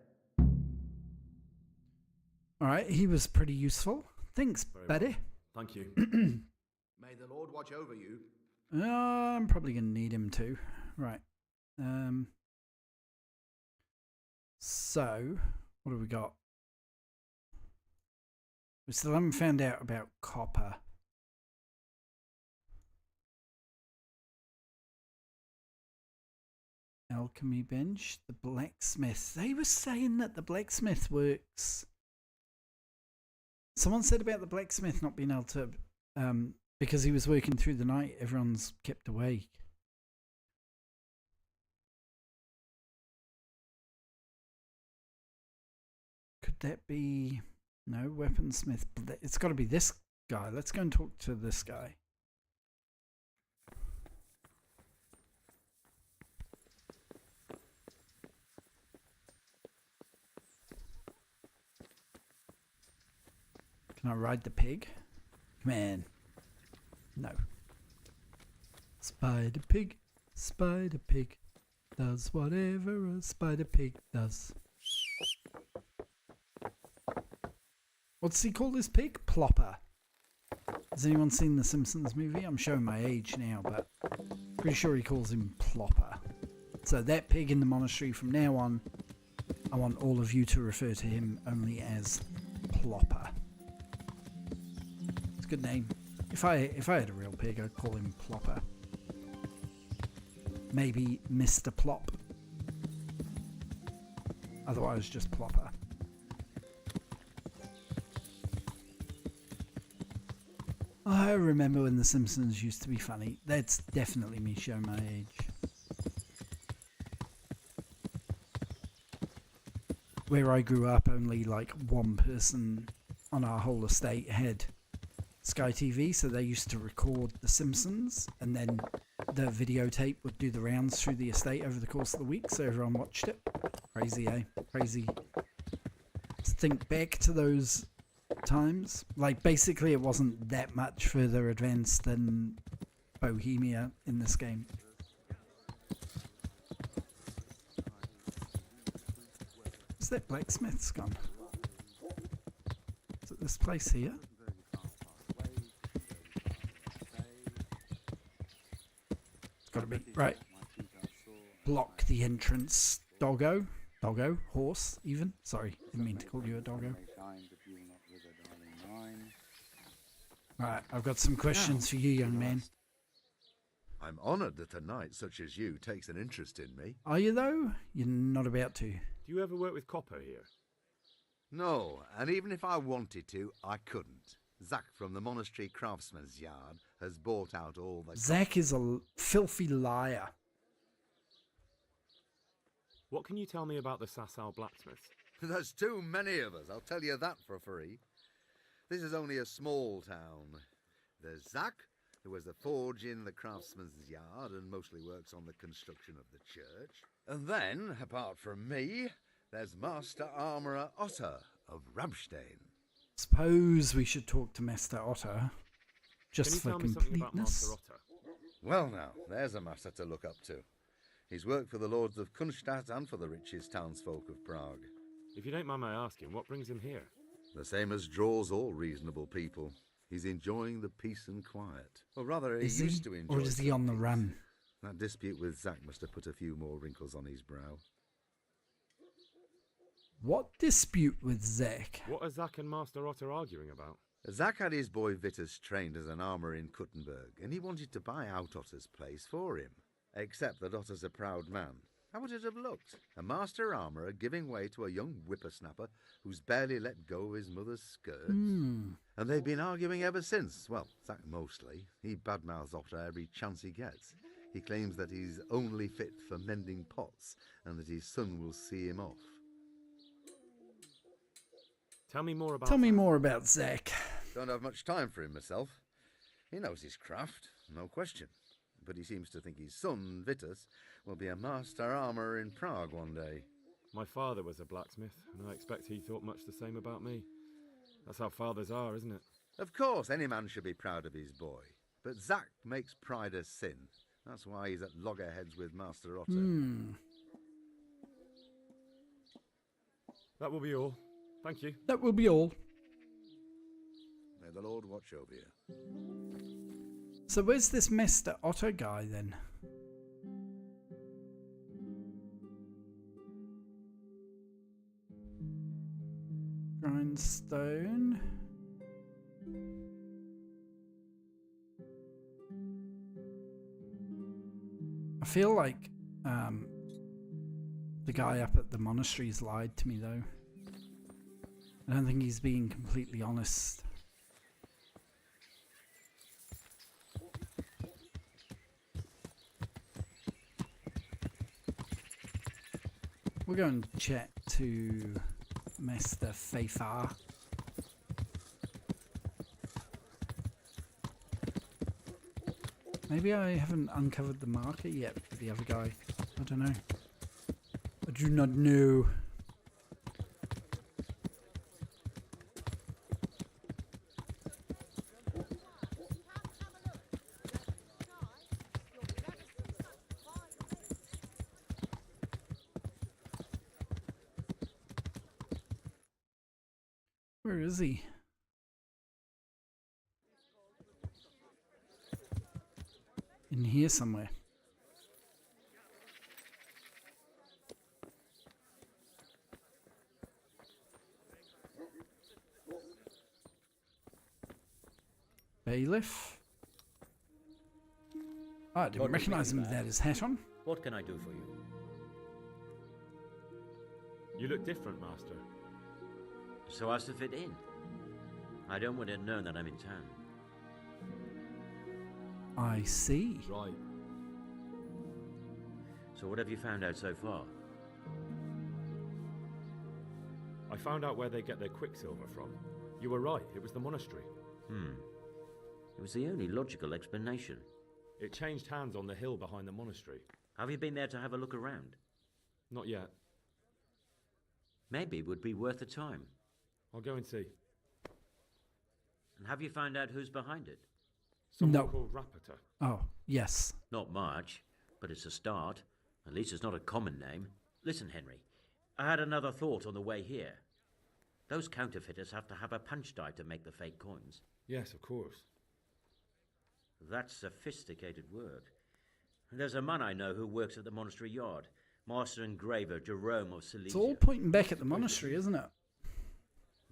All right, he was pretty useful. Thanks, Very buddy. well. Thank you. May the Lord watch over you. I'm probably going to need him too. Right. So, what have we got? We still haven't found out about copper. Alchemy bench, the blacksmith. They were saying that the blacksmith works. Someone said about the blacksmith not being able to, because he was working through the night, everyone's kept awake. Could that be... No, weaponsmith. It's got to be this guy. Let's go and talk to this guy. Can I ride the pig? Come on. No. Spider pig, does whatever a spider pig does. What does he call this pig? Plopper. Has anyone seen the Simpsons movie? I'm showing my age now, but pretty sure he calls him Plopper. So that pig in the monastery, from now on, I want all of you to refer to him only as Plopper. It's a good name. If I had a real pig, I'd call him Plopper. Maybe Mr. Plop. Otherwise, just Plopper. I remember when The Simpsons used to be funny. That's definitely me showing my age. Where I grew up, only like one person on our whole estate had Sky TV, so they used to record The Simpsons, and then the videotape would do the rounds through the estate over the course of the week, so everyone watched it. Crazy, eh? Crazy. To think back to those times. Like, basically it wasn't that much further advanced than Bohemia in this game. Is that blacksmith's gone? Is it this place here? It's gotta be. Right. Block the entrance. Doggo. Doggo. Horse, even. Sorry, didn't mean to call you a doggo. Right, I've got some questions for you, young man. I'm honoured that a knight such as you takes an interest in me. Are you, though? You're not about to. Do you ever work with copper here? No, and even if I wanted to, I couldn't. Zach from the Monastery Craftsman's Yard has bought out all the... Zach is a filthy liar. What can you tell me about the Sasau blacksmith? There's too many of us, I'll tell you that for free. This is only a small town. There's Zach, who has a forge in the Craftsman's Yard and mostly works on the construction of the church. And then, apart from me, there's Master Armourer Otter of Ramstein. Suppose we should talk to Master Otter, just for completeness. Can you tell me something about Master Otter? Well now, there's a master to look up to. He's worked for the lords of Kunstadt and for the richest townsfolk of Prague. If you don't mind my asking, what brings him here? The same as draws all reasonable people. He's enjoying the peace and quiet. Or rather, he used to enjoy. Or is he on the run? That dispute with Zach must have put a few more wrinkles on his brow. What dispute with Zach? What are Zach and Master Otter arguing about? Zach had his boy Vitus trained as an armourer in Kuttenberg, and he wanted to buy out Otter's place for him. Except that Otter's a proud man. How would it have looked? A master armourer giving way to a young whippersnapper who's barely let go of his mother's skirts? And they've been arguing ever since. Well, Zach mostly. He badmouths Otter every chance he gets. He claims that he's only fit for mending pots and that his son will see him off. Tell me more about Zach. Don't have much time for him myself. He knows his craft, no question. But he seems to think his son, Vitus, will be a master armourer in Prague one day. My father was a blacksmith, and I expect he thought much the same about me. That's how fathers are, isn't it? Of course, any man should be proud of his boy. But Zach makes pride a sin. That's why he's at loggerheads with Master Otter. That will be all. Thank you. That will be all. May the Lord watch over you. So where's this Mr. Otter guy then? Grindstone. I feel like the guy up at the monastery's lied to me though. I don't think he's being completely honest. We're going to chat to Master Feifar. Maybe I haven't uncovered the marker yet for the other guy. I don't know. I do not know. Where is he? In here somewhere. Bailiff? Oh, I didn't recognize him without his hat on. What can I do for you? You look different, Master. So as to fit in. I don't want it known that I'm in town. I see. Right. So what have you found out so far? I found out where they get their quicksilver from. You were right, it was the monastery. It was the only logical explanation. It changed hands on the hill behind the monastery. Have you been there to have a look around? Not yet. Maybe it would be worth the time. I'll go and see. And have you found out who's behind it? Someone called Rapota. Oh, yes. Not much, but it's a start. At least it's not a common name. Listen, Henry, I had another thought on the way here. Those counterfeiters have to have a punch die to make the fake coins. Yes, of course. That's sophisticated work. And there's a man I know who works at the monastery yard, Master Engraver Jerome of Silesia. It's all pointing back at the monastery, isn't it?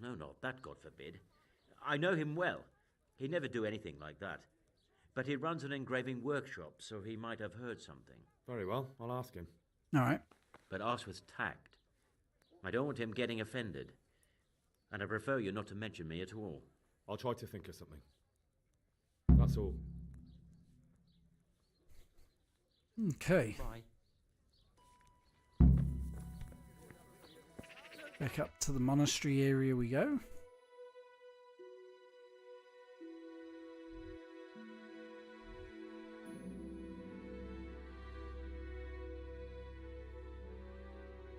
No, not that, God forbid. I know him well. He'd never do anything like that. But he runs an engraving workshop, so he might have heard something. Very well, I'll ask him. All right. But ask with tact. I don't want him getting offended. And I prefer you not to mention me at all. I'll try to think of something. That's all. Okay. Bye. Back up to the monastery area we go.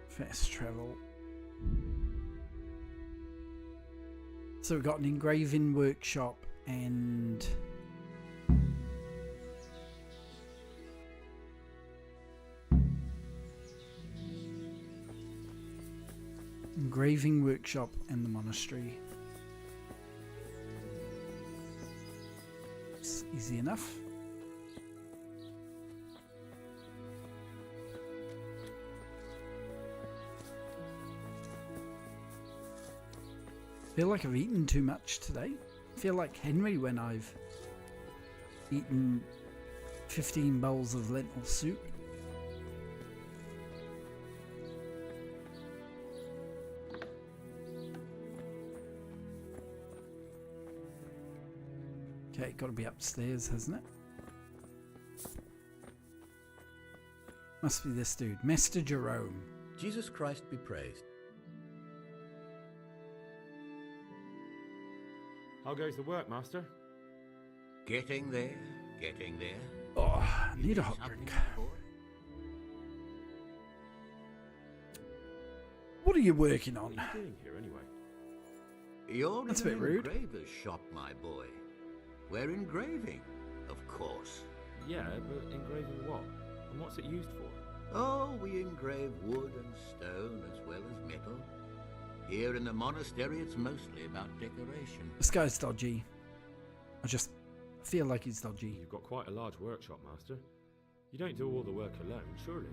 Fast travel. So we've got an engraving workshop and engraving workshop and the monastery. It's easy enough. I feel like I've eaten too much today. I feel like Henry when I've eaten 15 bowls of lentil soup. Okay, got to be upstairs, hasn't it? Must be this dude, Master Jerome. Jesus Christ be praised. How goes the work, Master? Getting there, getting there. Oh, I need a hot drink. What are you working on? What are you doing here, anyway? You're That's in a bit an rude. engraver's shop, my boy. We're engraving, of course. Yeah, but engraving what? And what's it used for? Oh, we engrave wood and stone as well as metal. Here in the monastery, it's mostly about decoration. This guy's dodgy. I just feel like he's dodgy. You've got quite a large workshop, Master. You don't do all the work alone, surely?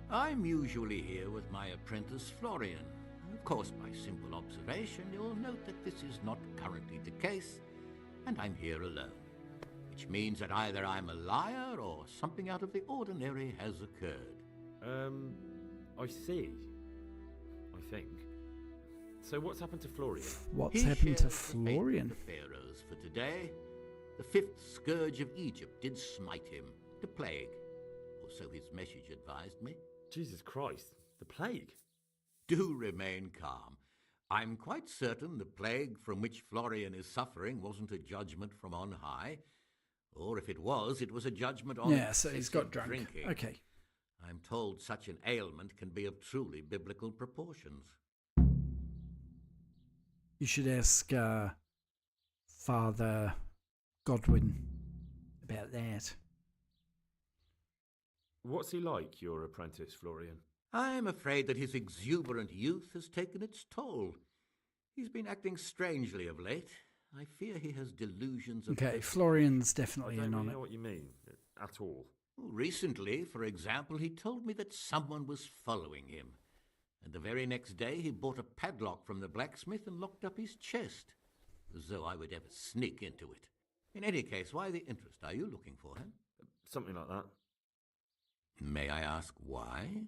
I'm usually here with my apprentice, Florian. Of course, by simple observation, you'll note that this is not currently the case, and I'm here alone. Which means that either I'm a liar or something out of the ordinary has occurred. I see. I think. So what's happened to Florian? What's happened to Florian? The pharaohs for today. The 5th scourge of Egypt did smite him, the plague, or so his message advised me. Jesus Christ, the plague? Do remain calm. I'm quite certain the plague from which Florian is suffering wasn't a judgment from on high, or if it was a judgment on so he's got drunk. Drinking. Okay. I'm told such an ailment can be of truly biblical proportions. You should ask Father Godwin about that. What's he like, your apprentice, Florian? I'm afraid that his exuberant youth has taken its toll. He's been acting strangely of late. I fear he has delusions of... Okay, Florian's definitely I don't in on really it. know what you mean, at all. Recently, for example, he told me that someone was following him. And the very next day he bought a padlock from the blacksmith and locked up his chest. As though I would ever sneak into it. In any case, why the interest? Are you looking for him? Something like that. May I ask why?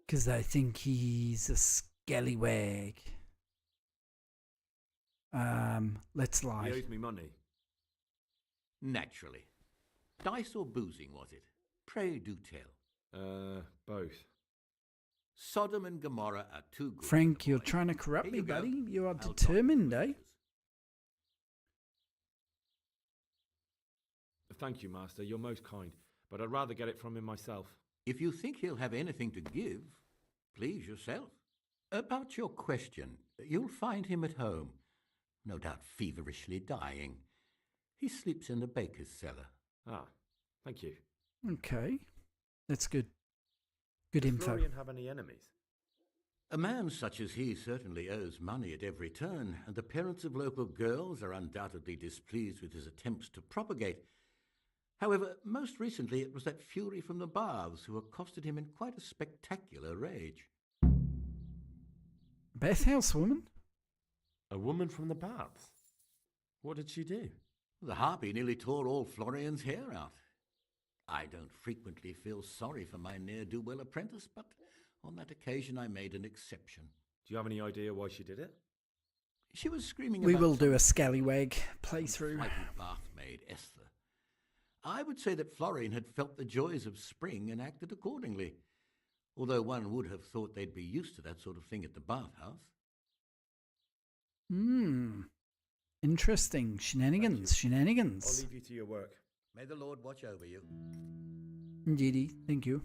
Because I think he's a scallywag. Let's lie. He owes me money. Naturally. Dice or boozing, was it? Pray do tell. Both. Sodom and Gomorrah are too good. Frank, you're trying to corrupt me, buddy. You are determined, eh? Thank you, Master. You're most kind. But I'd rather get it from him myself. If you think he'll have anything to give, please yourself. About your question, you'll find him at home. No doubt feverishly dying. He sleeps in the baker's cellar. Ah, thank you. Okay. That's good. Good Does info. Florian have any enemies? A man such as he certainly owes money at every turn, and the parents of local girls are undoubtedly displeased with his attempts to propagate. However, most recently it was that fury from the baths who accosted him in quite a spectacular rage. Bathhouse woman? A woman from the baths? What did she do? The harpy nearly tore all Florian's hair out. I don't frequently feel sorry for my ne'er-do-well apprentice, but on that occasion I made an exception. Do you have any idea why she did it? She was screaming We about will do a scallywag playthrough. flighty bath-maid Esther. I would say that Florian had felt the joys of spring and acted accordingly, although one would have thought they'd be used to that sort of thing at the bathhouse. Interesting. Shenanigans. I'll Shenanigans. leave you to your work. May the Lord watch over you. Indeedy. Thank you.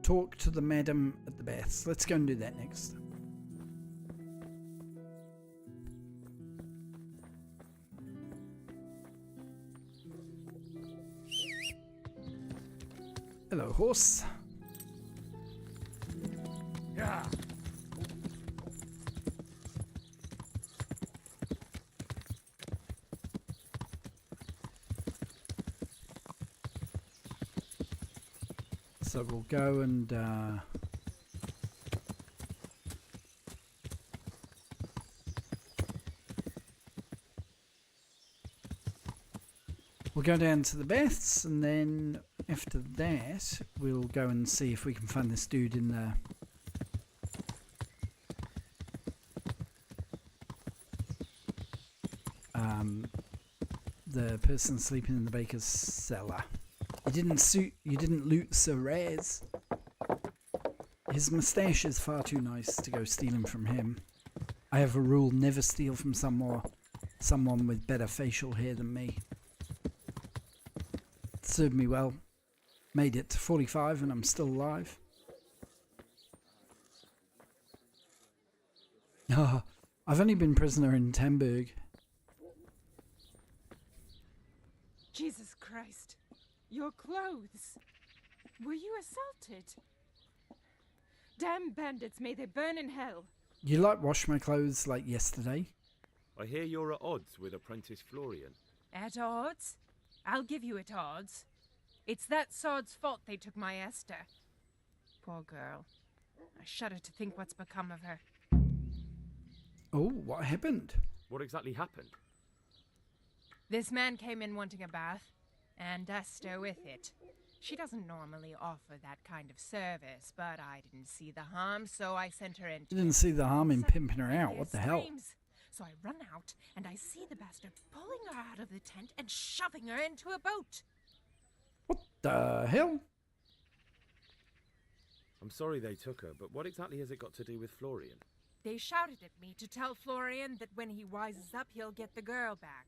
Talk to the madam at the baths. Let's go and do that next. Hello, horse. Yeah. So we'll go and we'll go down to the baths, and then after that we'll go and see if we can find this dude in the person sleeping in the baker's cellar. You didn't loot Sir Raz. His moustache is far too nice to go stealing from him. I have a rule: never steal from someone with better facial hair than me. Served me well. Made it to 45 and I'm still alive. Oh, I've only been prisoner in Tamburg. Jesus Christ. Your clothes. Were you assaulted? Damn bandits, may they burn in hell. You like wash my clothes like yesterday? I hear you're at odds with apprentice Florian. At odds? I'll give you at odds. It's that sod's fault they took my Esther. Poor girl. I shudder to think what's become of her. Oh, what happened? What exactly happened? This man came in wanting a bath, and Esther with it. She doesn't normally offer that kind of service, but I didn't see the harm, so I sent her in. You didn't see the harm in pimping her out. What the hell? So I run out, and I see the bastard pulling her out of the tent and shoving her into a boat. What the hell? I'm sorry they took her, but what exactly has it got to do with Florian? They shouted at me to tell Florian that when he wises up, he'll get the girl back.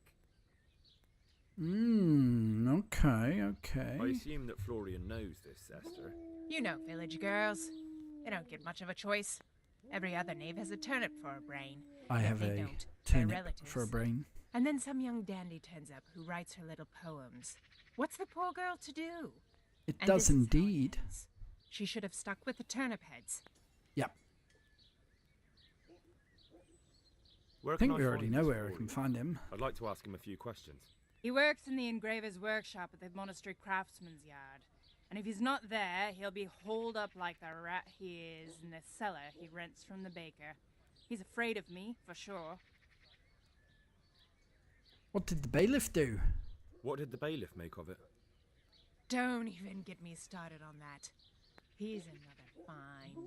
Okay. I assume that Florian knows this, Esther. You know village girls. They don't get much of a choice. Every other knave has a turnip for a brain. I If have they a don't, they're turnip relatives. for a brain. And then some young dandy turns up who writes her little poems. What's the poor girl to do? It And does this is how it indeed. ends. She should have stuck with the turnip heads. Yep. Where I think can we I already find know this where I Florian? can find him. I'd like to ask him a few questions. He works in the engraver's workshop at the monastery craftsman's yard. And if he's not there, he'll be holed up like the rat he is in the cellar he rents from the baker. He's afraid of me, for sure. What did the bailiff do? What did the bailiff make of it? Don't even get me started on that. He's another fine...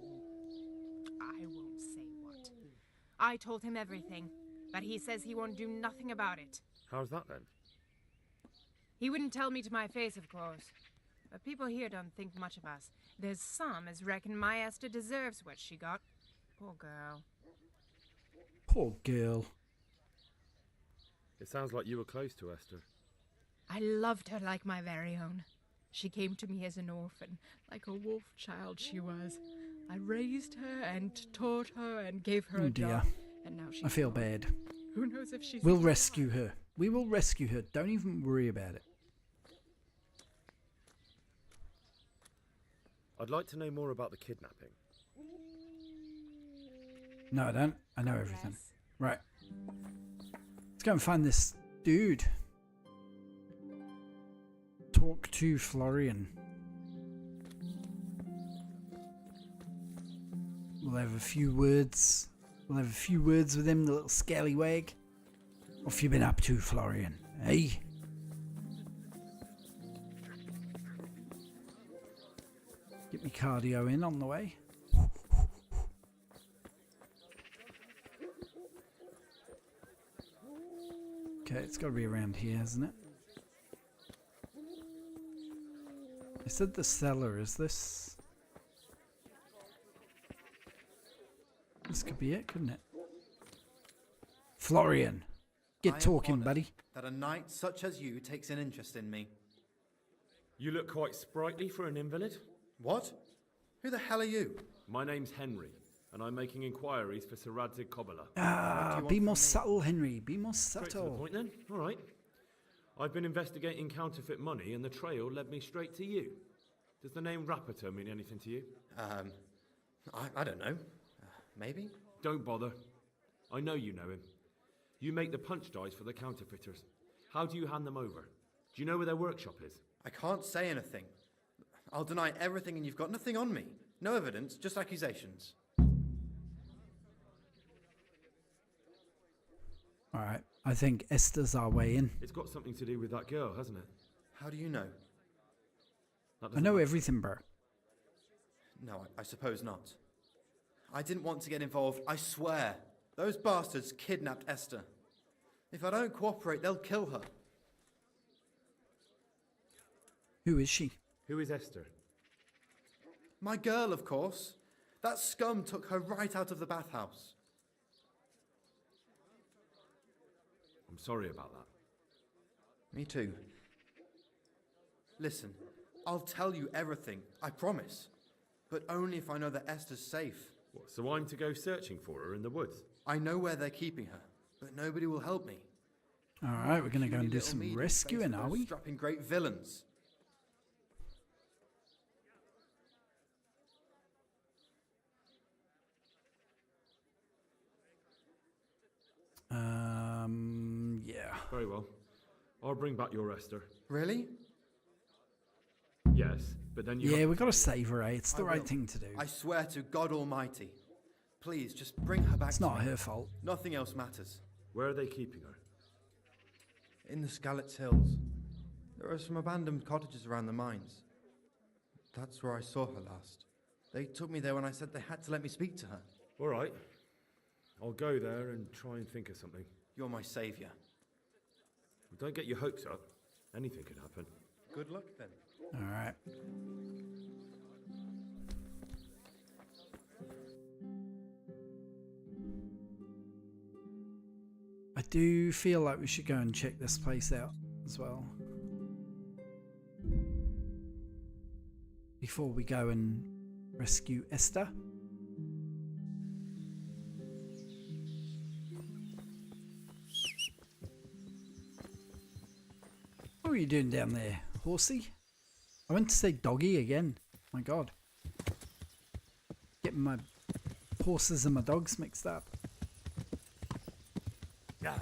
I won't say what. I told him everything, but he says he won't do nothing about it. How's that then? He wouldn't tell me to my face, of course. But people here don't think much of us. There's some as reckon my Esther deserves what she got. Poor girl. Poor girl. It sounds like you were close to Esther. I loved her like my very own. She came to me as an orphan, like a wolf child she was. I raised her and taught her and gave her Oh a dear. job. And now she's I feel gone. bad. Who knows if she's... We'll rescue her. We will rescue her. Don't even worry about it. I'd like to know more about the kidnapping. No, I don't. I know everything. Right. Let's go and find this dude. Talk to Florian. We'll have a few words. We'll have a few words with him, the little scallywag. What have you been up to, Florian? Hey? Get me cardio in on the way. Okay, it's got to be around here, hasn't it? I said the cellar, is this? This could be it, couldn't it? Florian, I get am talking, honoured buddy. That a knight such as you takes an interest in me. You look quite sprightly for an invalid. What? Who the hell are you? My name's Henry, and I'm making inquiries for Sir Radzig Kobyla. Ah, be more subtle, Henry. Be more Straight to the subtle. point then. All right. I've been investigating counterfeit money, and the trail led me straight to you. Does the name Rapporteur mean anything to you? I don't know. Maybe? Don't bother. I know you know him. You make the punch dice for the counterfeiters. How do you hand them over? Do you know where their workshop is? I can't say anything. I'll deny everything and you've got nothing on me. No evidence, just accusations. Alright, I think Esther's our way in. It's got something to do with that girl, hasn't it? How do you know? That I doesn't know matter. everything, bro. No, I suppose not. I didn't want to get involved, I swear. Those bastards kidnapped Esther. If I don't cooperate, they'll kill her. Who is she? Who is Esther? My girl, of course. That scum took her right out of the bathhouse. I'm sorry about that. Me too. Listen, I'll tell you everything, I promise. But only if I know that Esther's safe. What, so I'm to go searching for her in the woods? I know where they're keeping her, but nobody will help me. Alright, we're gonna go and do Little some me rescuing, face are those we? Strapping great villains. Yeah. Very well. I'll bring back your Esther. Really? Yes, but then you... Yeah, we got to save her, eh? It's the right thing to do. I swear to God Almighty. Please, just bring her back It's to not me. her fault. Nothing else matters. Where are they keeping her? In the Skalitz Hills. There are some abandoned cottages around the mines. That's where I saw her last. They took me there when I said they had to let me speak to her. All right. I'll go there and try and think of something. You're my saviour. Don't get your hopes up. Anything could happen. Good luck then. All right. I do feel like we should go and check this place out as well. Before we go and rescue Esther. What are you doing down there, horsey? I went to say doggy again. My God. Getting my horses and my dogs mixed up. Yeah.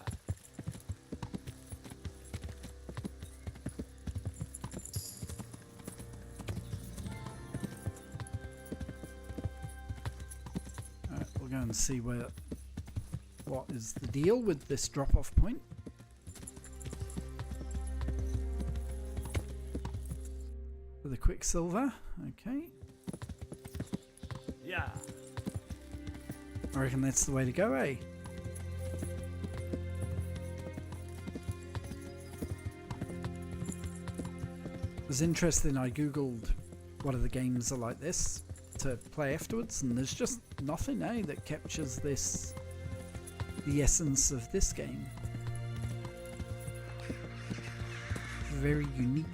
Alright, we'll go and see what is the deal with this drop-off point. For the Quicksilver, okay. Yeah. I reckon that's the way to go, eh? It was interesting, I googled what other games are like this to play afterwards, and there's just nothing, eh, that captures this, the essence of this game. Very unique.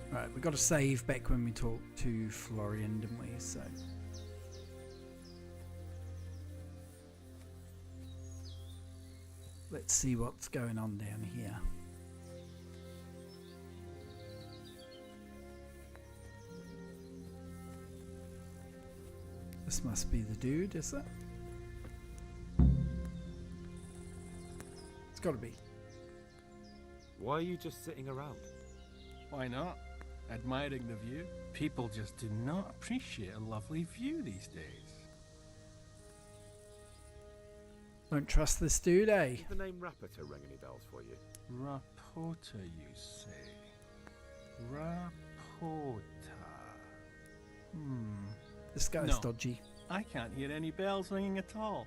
Right, we got to save back when we talked to Florian, didn't we? So let's see what's going on down here. This must be the dude, is it? It's got to be. Why are you just sitting around? Why not? Admiring the view. People just do not appreciate a lovely view these days. Don't trust this dude, eh? Does the name Rapita ring any bells for you? Rapota, you say? Rapota. This guy's No, dodgy. I can't hear any bells ringing at all.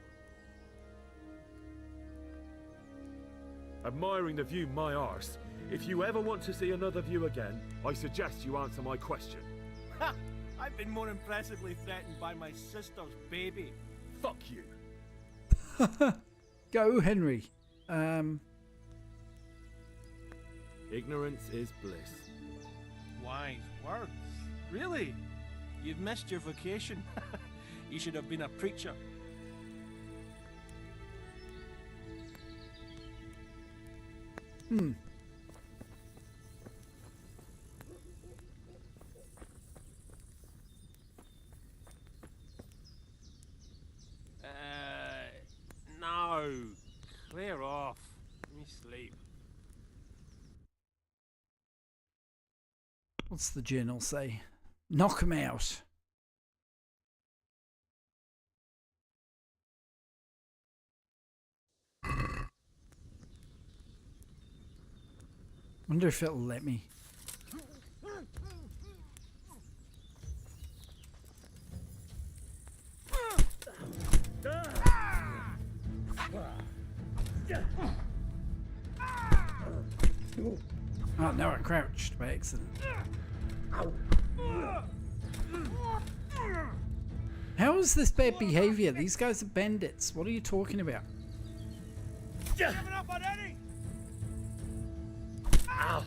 Admiring the view, my arse. If you ever want to see another view again, I suggest you answer my question. Ha! I've been more impressively threatened by my sister's baby. Fuck you. Go, Henry. Ignorance is bliss. Wise words. Really? You've missed your vocation. You should have been a preacher. No. Clear off. Let me sleep. What's the journal say? Knock him out. Wonder if it'll let me. Oh no, I crouched by accident. How is this bad behavior? These guys are bandits. What are you talking about? Give it up already! Ow!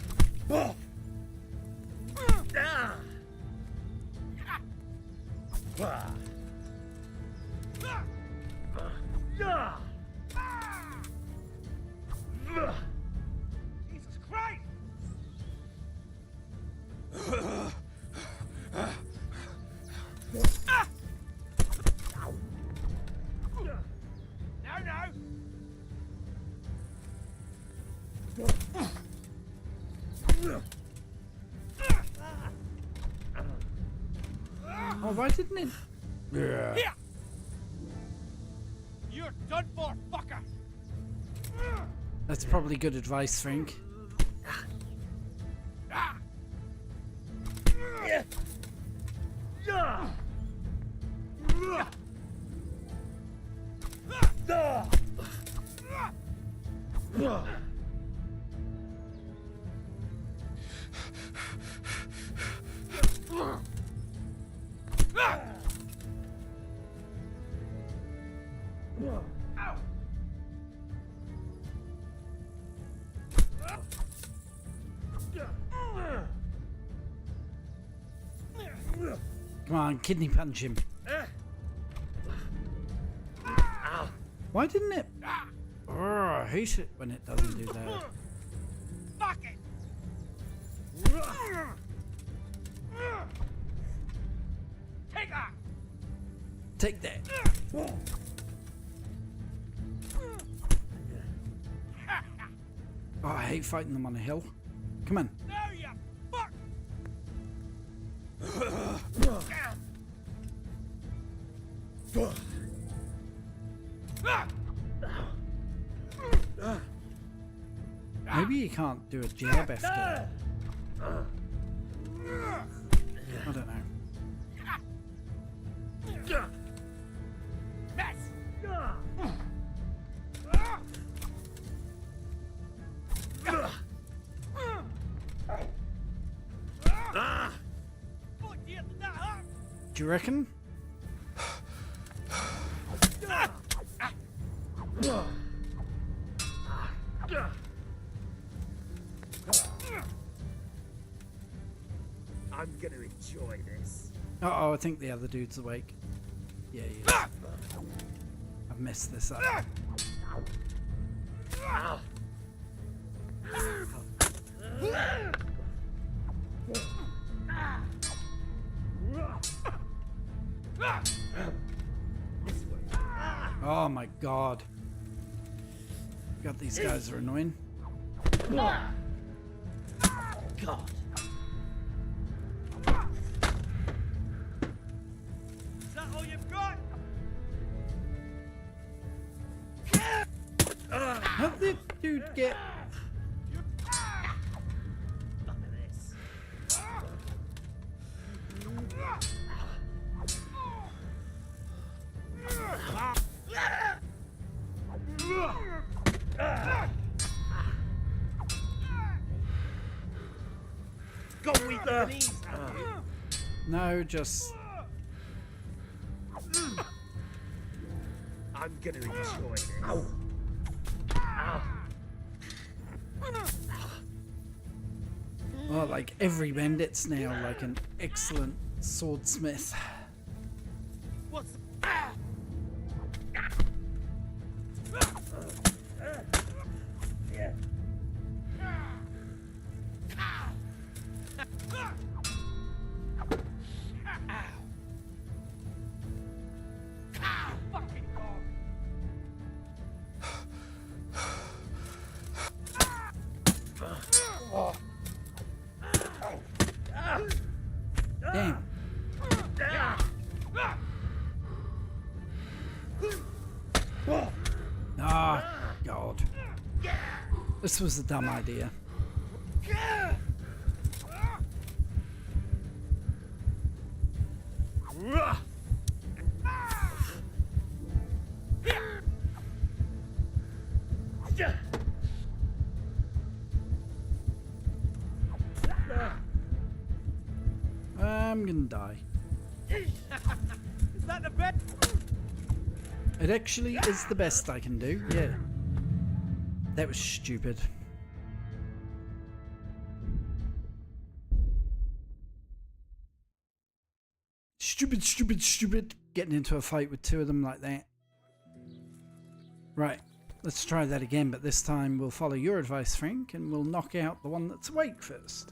Jesus Christ! Oh, why didn't it? Here! You're done for, fucker! That's probably good advice, Frank. Come on, kidney punch him. Why didn't it? Oh, I hate it when it doesn't do that. Fuck it! Take that! Take that. Oh, I hate fighting them on a hill. Come on. There you fuck! Maybe you can't do a jab after. I don't know. Do you reckon? I'm gonna enjoy this. Uh-oh, I think the other dude's awake. Yeah, he is. I've messed this up. Oh my god. God, these guys are annoying. God. Is that all you've got? How'd the dude get... Go weak on the knees, have you? No, just... I'm gonna enjoy this. Oh, like every bandit's now like an excellent swordsmith. What's... Damn. Ah, God. This was a dumb idea. I'm gonna die. Is that the best? It actually is the best I can do, yeah. That was stupid. Stupid, stupid, stupid. Getting into a fight with two of them like that. Right, let's try that again, but this time we'll follow your advice, Frank, and we'll knock out the one that's awake first.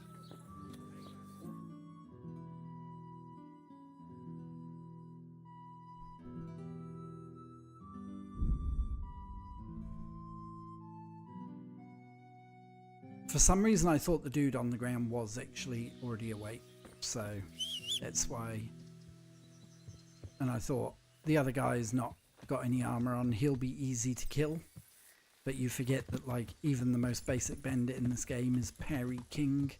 For some reason, I thought the dude on the ground was actually already awake, so that's why. And I thought the other guy's not got any armor on, he'll be easy to kill. But you forget that, like, even the most basic bandit in this game is Parry King.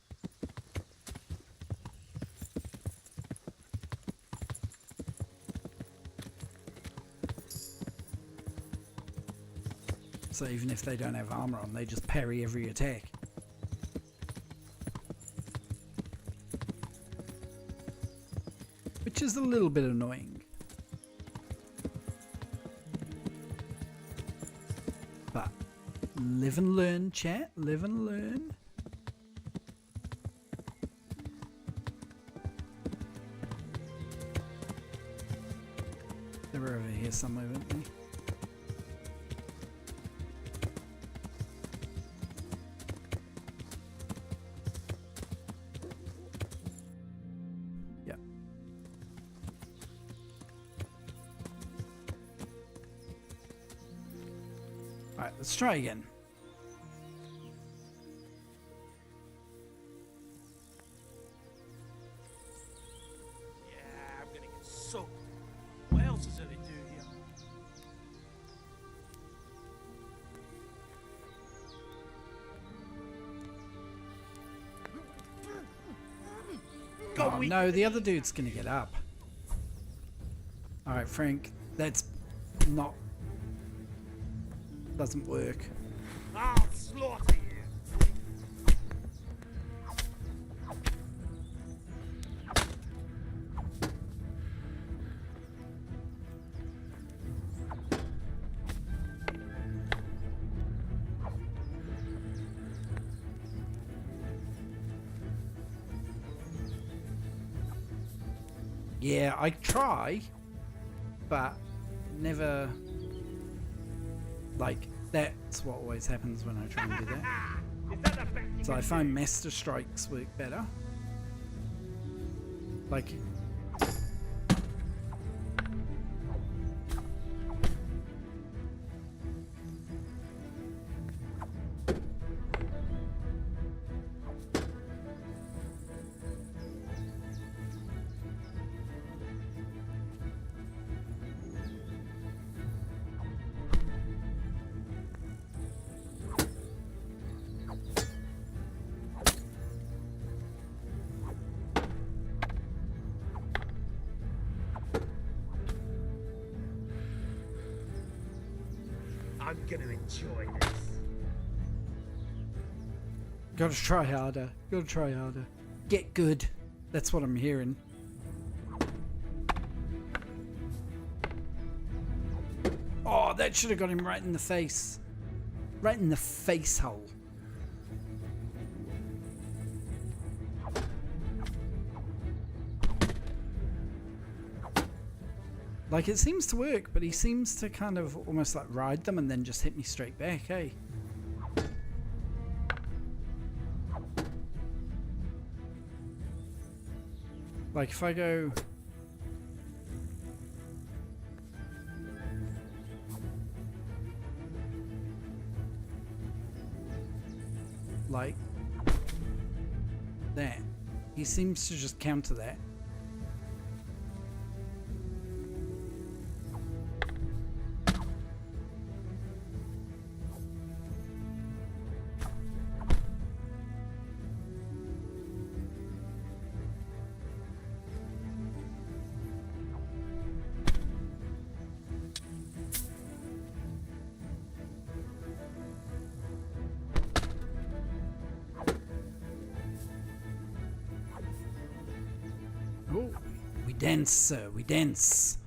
So even if they don't have armor on, they just parry every attack. Which is a little bit annoying. But live and learn, chat. Live and learn. They were over here somewhere, weren't they? Alright, let's try again. Yeah, I'm gonna get soaked. What else is there to do here? Oh no, the other dude's gonna get up. Alright, Frank, that's not... doesn't work. I'll slaughter you. Yeah, I try, but never, like, that's what always happens when I try and do that. So I find Master Strikes work better. Like, I'm gonna enjoy this. gotta try harder. Gotta try harder. Get good. That's what I'm hearing. Oh, that should have got him right in the face. Right in the face hole. Like, it seems to work, but he seems to kind of almost like ride them and then just hit me straight back, eh? Like, if I go... like that, he seems to just counter that. Oh, we dance, sir, we dance.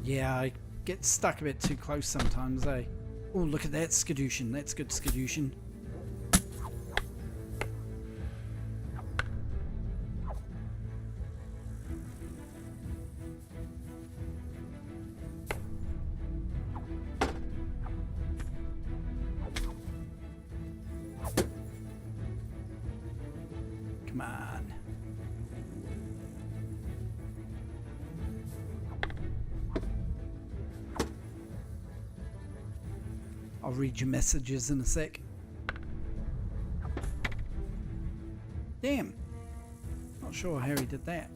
Yeah, I get stuck a bit too close sometimes, eh? Oh, look at that skadootion. That's good skadootion. Come on. I'll read your messages in a sec. Damn. Not sure how he did that.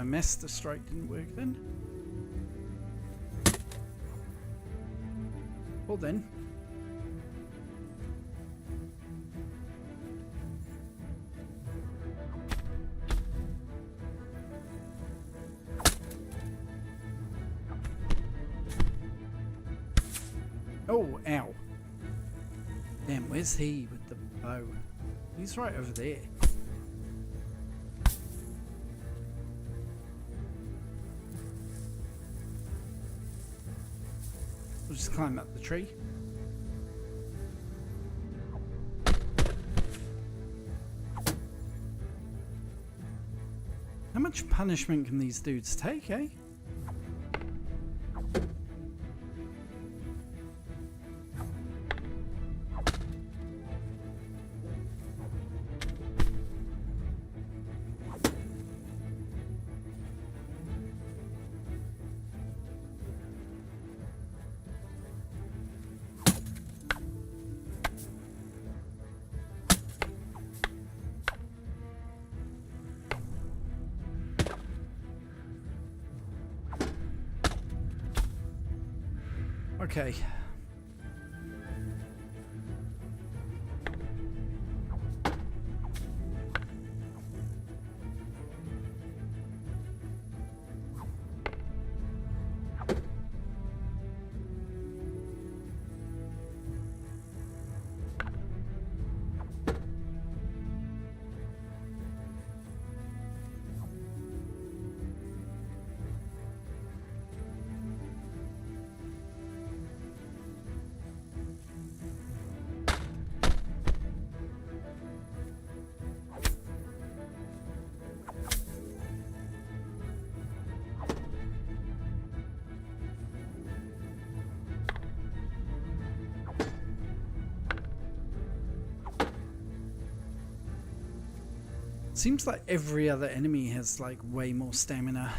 Master strike didn't work then. Well then. Oh, ow. Damn, where's he with the bow? He's right over there. We'll just climb up the tree. How much punishment can these dudes take, eh? Okay. Seems like every other enemy has like way more stamina.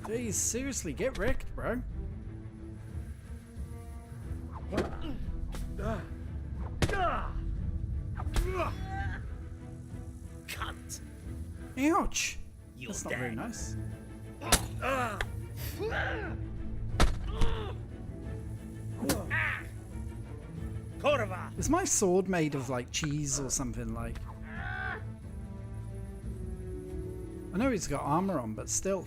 Jeez, seriously, get wrecked, bro. Cunt. Ouch. You're That's not very dead. nice. Is my sword made of like cheese or something like? I know he's got armor on, but still.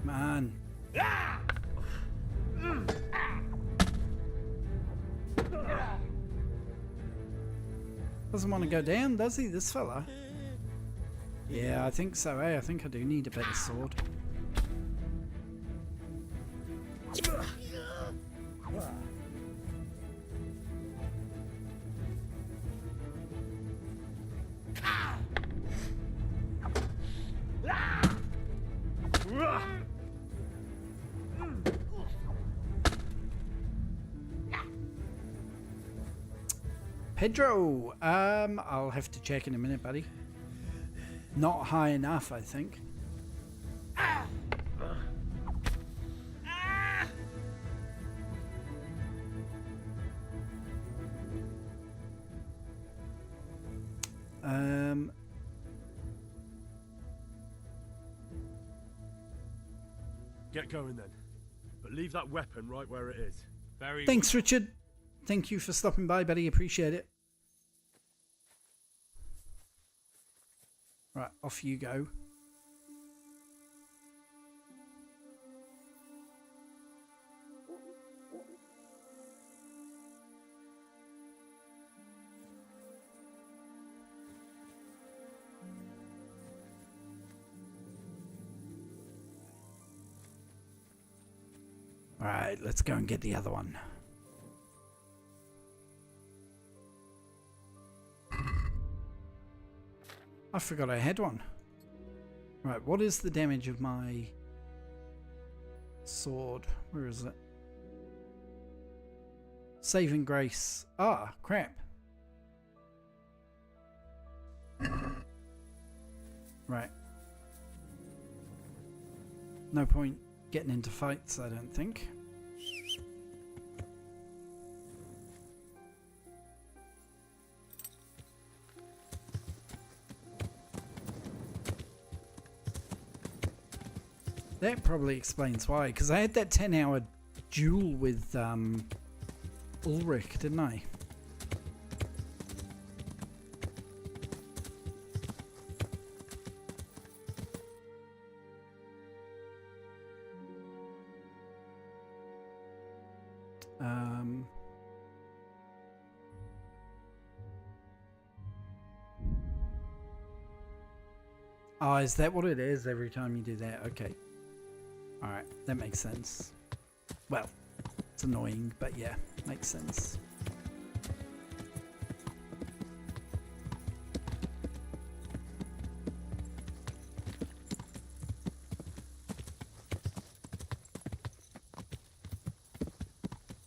Man. Doesn't want to go down, does he, this fella? Yeah, I think so, eh? I think I do need a better sword. Pedro, I'll have to check in a minute, buddy. Not high enough, I think. Get going then. But leave that weapon right where it is. Very Thanks, Richard. Thank you for stopping by, buddy. Appreciate it. Right, off you go. All right, let's go and get the other one. I forgot I had one. Right, what is the damage of my sword? Where is it? Saving grace. Ah, crap. Right. No point getting into fights, I don't think. That probably explains why, because I had that 10-hour duel with Ulrich, didn't I? Oh, is that what it is every time you do that? Okay. Alright, that makes sense. Well, it's annoying, but yeah, makes sense.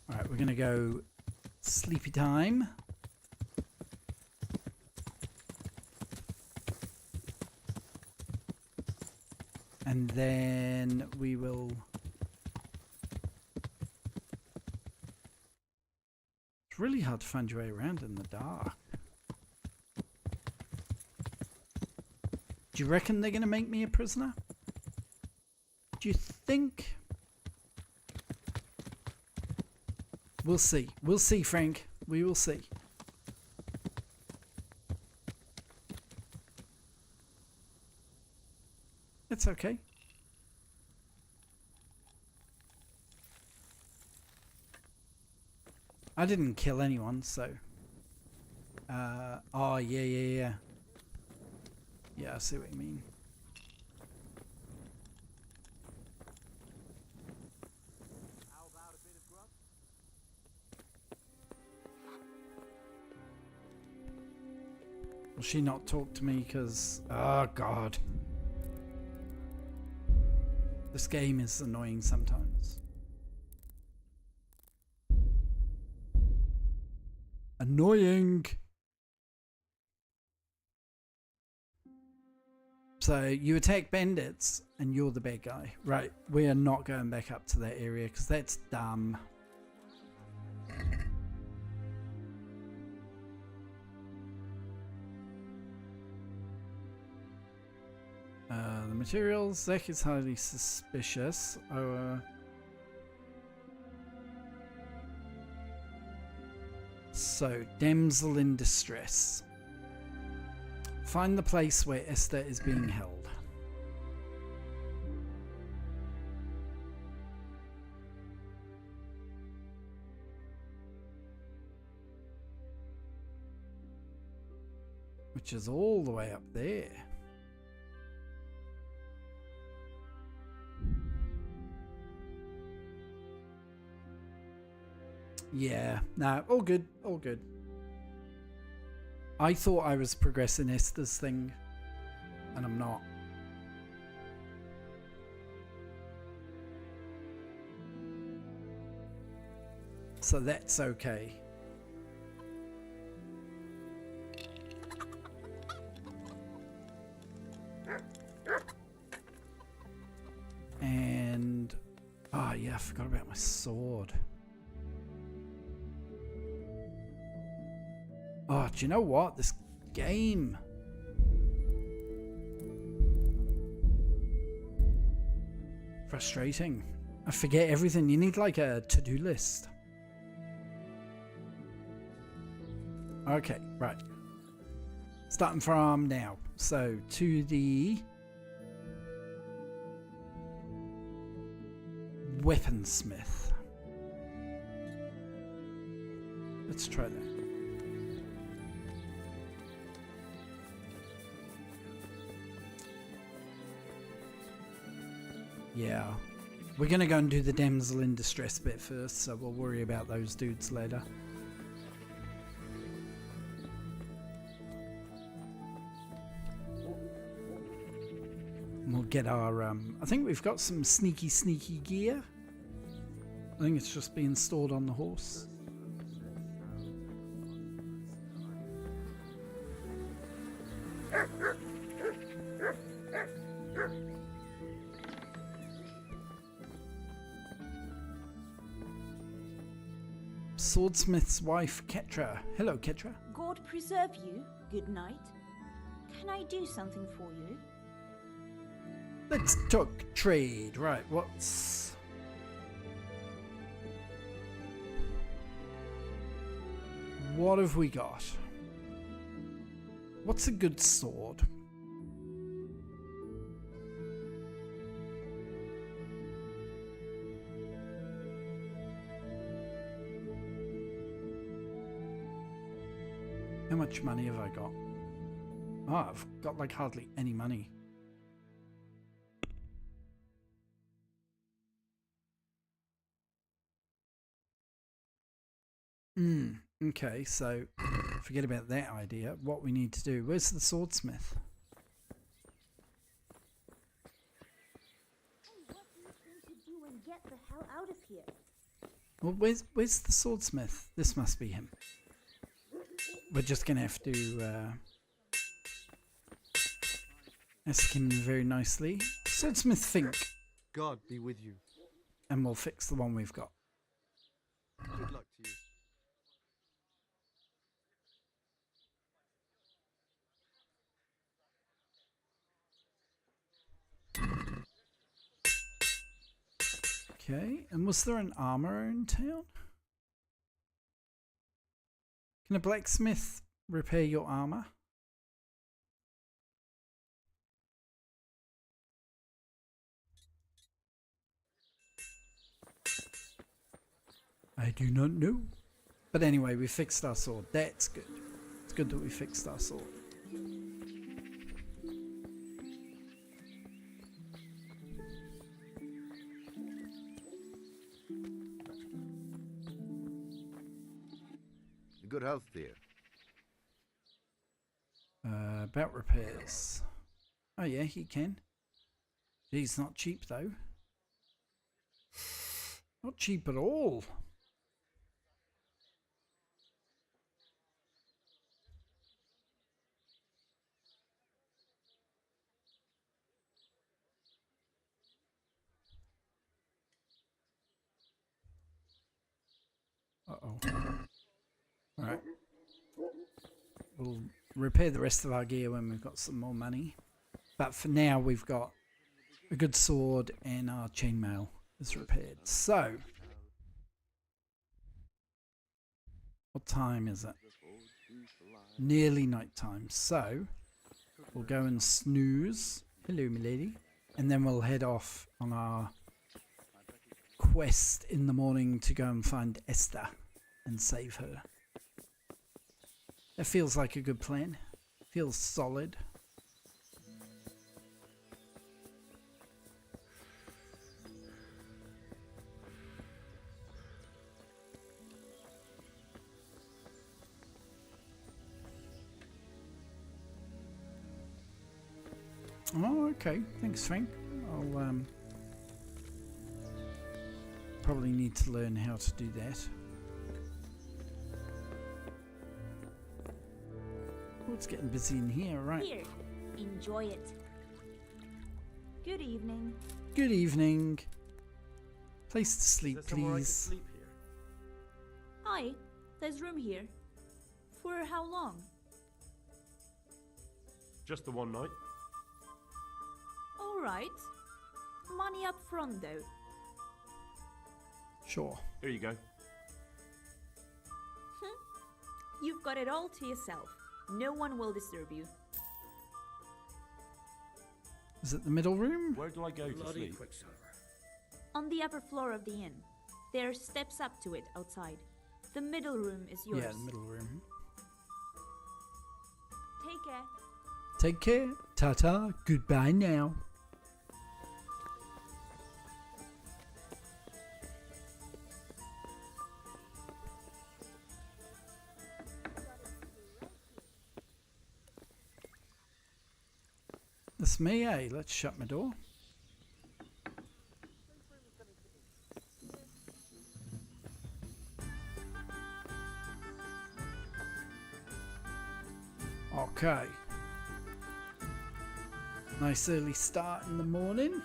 Alright, we're gonna go sleepy time. And then we will... It's really hard to find your way around in the dark. Do you reckon they're going to make me a prisoner? Do you think? We'll see. We'll see, Frank. We will see. It's okay. I didn't kill anyone, so... oh, yeah. Yeah, I see what you mean. Will she not talk to me because... Oh, God. This game is annoying sometimes. Annoying! So, you attack bandits, and you're the bad guy. Right, we are not going back up to that area, because that's dumb. The materials, Zach is highly suspicious. So, damsel in distress. Find the place where Esther is being held. Which is all the way up there. Yeah, no, all good, all good. I thought I was progressing Esther's thing, and I'm not. So that's okay. Oh, yeah, I forgot about my sword. Oh, do you know what? This game. Frustrating. I forget everything. You need like a to-do list. Okay, right. Starting from now. So to the weaponsmith. Let's try that. Yeah. We're going to go and do the damsel in distress bit first, so we'll worry about those dudes later. We'll get our, I think we've got some sneaky gear. I think it's just being stored on the horse. Swordsmith's wife, Ketra. Hello, Ketra. God preserve you. Good night. Can I do something for you? Let's talk trade. Right, what's... What have we got? What's a good sword? How much money have I got? Oh, I've got like hardly any money. Okay, so forget about that idea. What we need to do, where's the swordsmith? What are you going to do and get the hell out of here? Well, where's the swordsmith? This must be him. We're just gonna have to ask him very nicely. Swordsmith Fink. God be with you. And we'll fix the one we've got. Good luck to you. Okay, and was there an armourer in town? Can a blacksmith repair your armour? I do not know. But anyway, we fixed our sword. That's good. It's good that we fixed our sword. Good health, dear. About repairs. Oh yeah, he can. He's not cheap though. Not cheap at all. Uh-oh. Alright. We'll repair the rest of our gear when we've got some more money. But for now, we've got a good sword and our chainmail is repaired. So, what time is it? Nearly night time. So, we'll go and snooze. Hello, milady. And then we'll head off on our quest in the morning to go and find Esther and save her. That feels like a good plan. Feels solid. Oh, okay. Thanks, Frank. I'll probably need to learn how to do that. Oh, it's getting busy in here, right? Here, enjoy it. Good evening. Good evening. Place to sleep, Is there somewhere I could please. sleep here? Hi, there's room here. For how long? Just the one night. All right. Money up front, though. Sure. Here you go. You've got it all to yourself. No one will disturb you. Is it the middle room? Where do I go to sleep? On the upper floor of the inn. There are steps up to it outside. The middle room is yours. Yeah, the middle room. Take care. Take care. Ta-ta. Goodbye now. That's me, eh? Let's shut my door. Okay. Nice early start in the morning.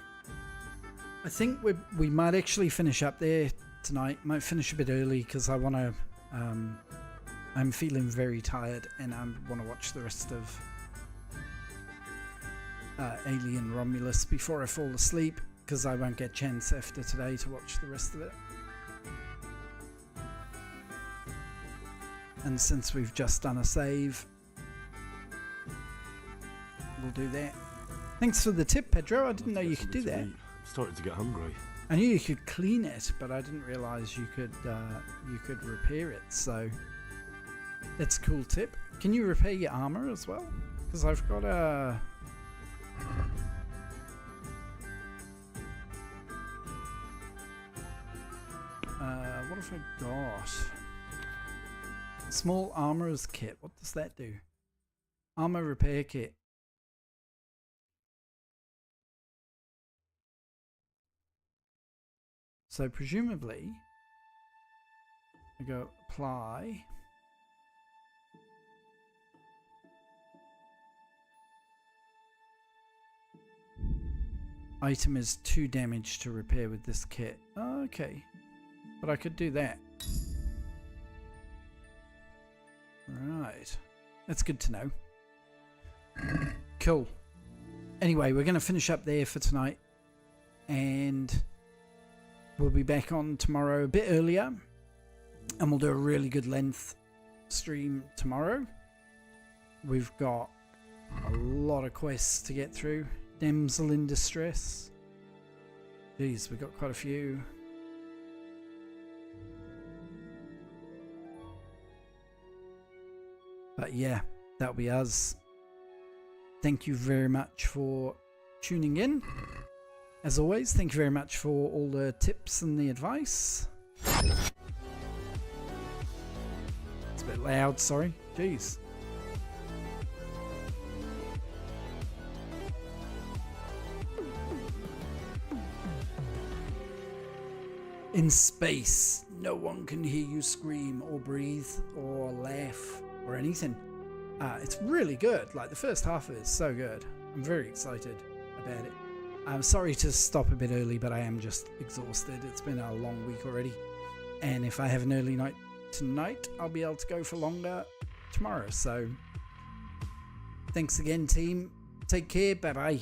I think we might actually finish up there tonight. Might finish a bit early because I want to. I'm feeling very tired and I want to watch the rest of Alien Romulus before I fall asleep because I won't get a chance after today to watch the rest of it. And since we've just done a save, we'll do that. Thanks for the tip, Pedro. I didn't know you could do that. I'm starting to get hungry. I knew you could clean it, but I didn't realise you could repair it. So that's a cool tip. Can you repair your armor as well? Because I've got a. What have I got? Small armorer's kit. What does that do? Armor repair kit. So presumably, I go apply. Item is 2 damage to repair with this kit. Oh, okay. But I could do that. Right. That's good to know. Cool. Anyway, we're going to finish up there for tonight. And we'll be back on tomorrow a bit earlier. And we'll do a really good length stream tomorrow. We've got a lot of quests to get through. Damsel in distress. Jeez, we've got quite a few. But yeah, that'll be us. Thank you very much for tuning in. As always, thank you very much for all the tips and the advice. It's a bit loud, sorry. Jeez. In space, no one can hear you scream or breathe or laugh or anything. It's really good. Like, the first half of it is so good. I'm very excited about it. I'm sorry to stop a bit early, but I am just exhausted. It's been a long week already. And if I have an early night tonight, I'll be able to go for longer tomorrow. So, thanks again, team. Take care. Bye-bye.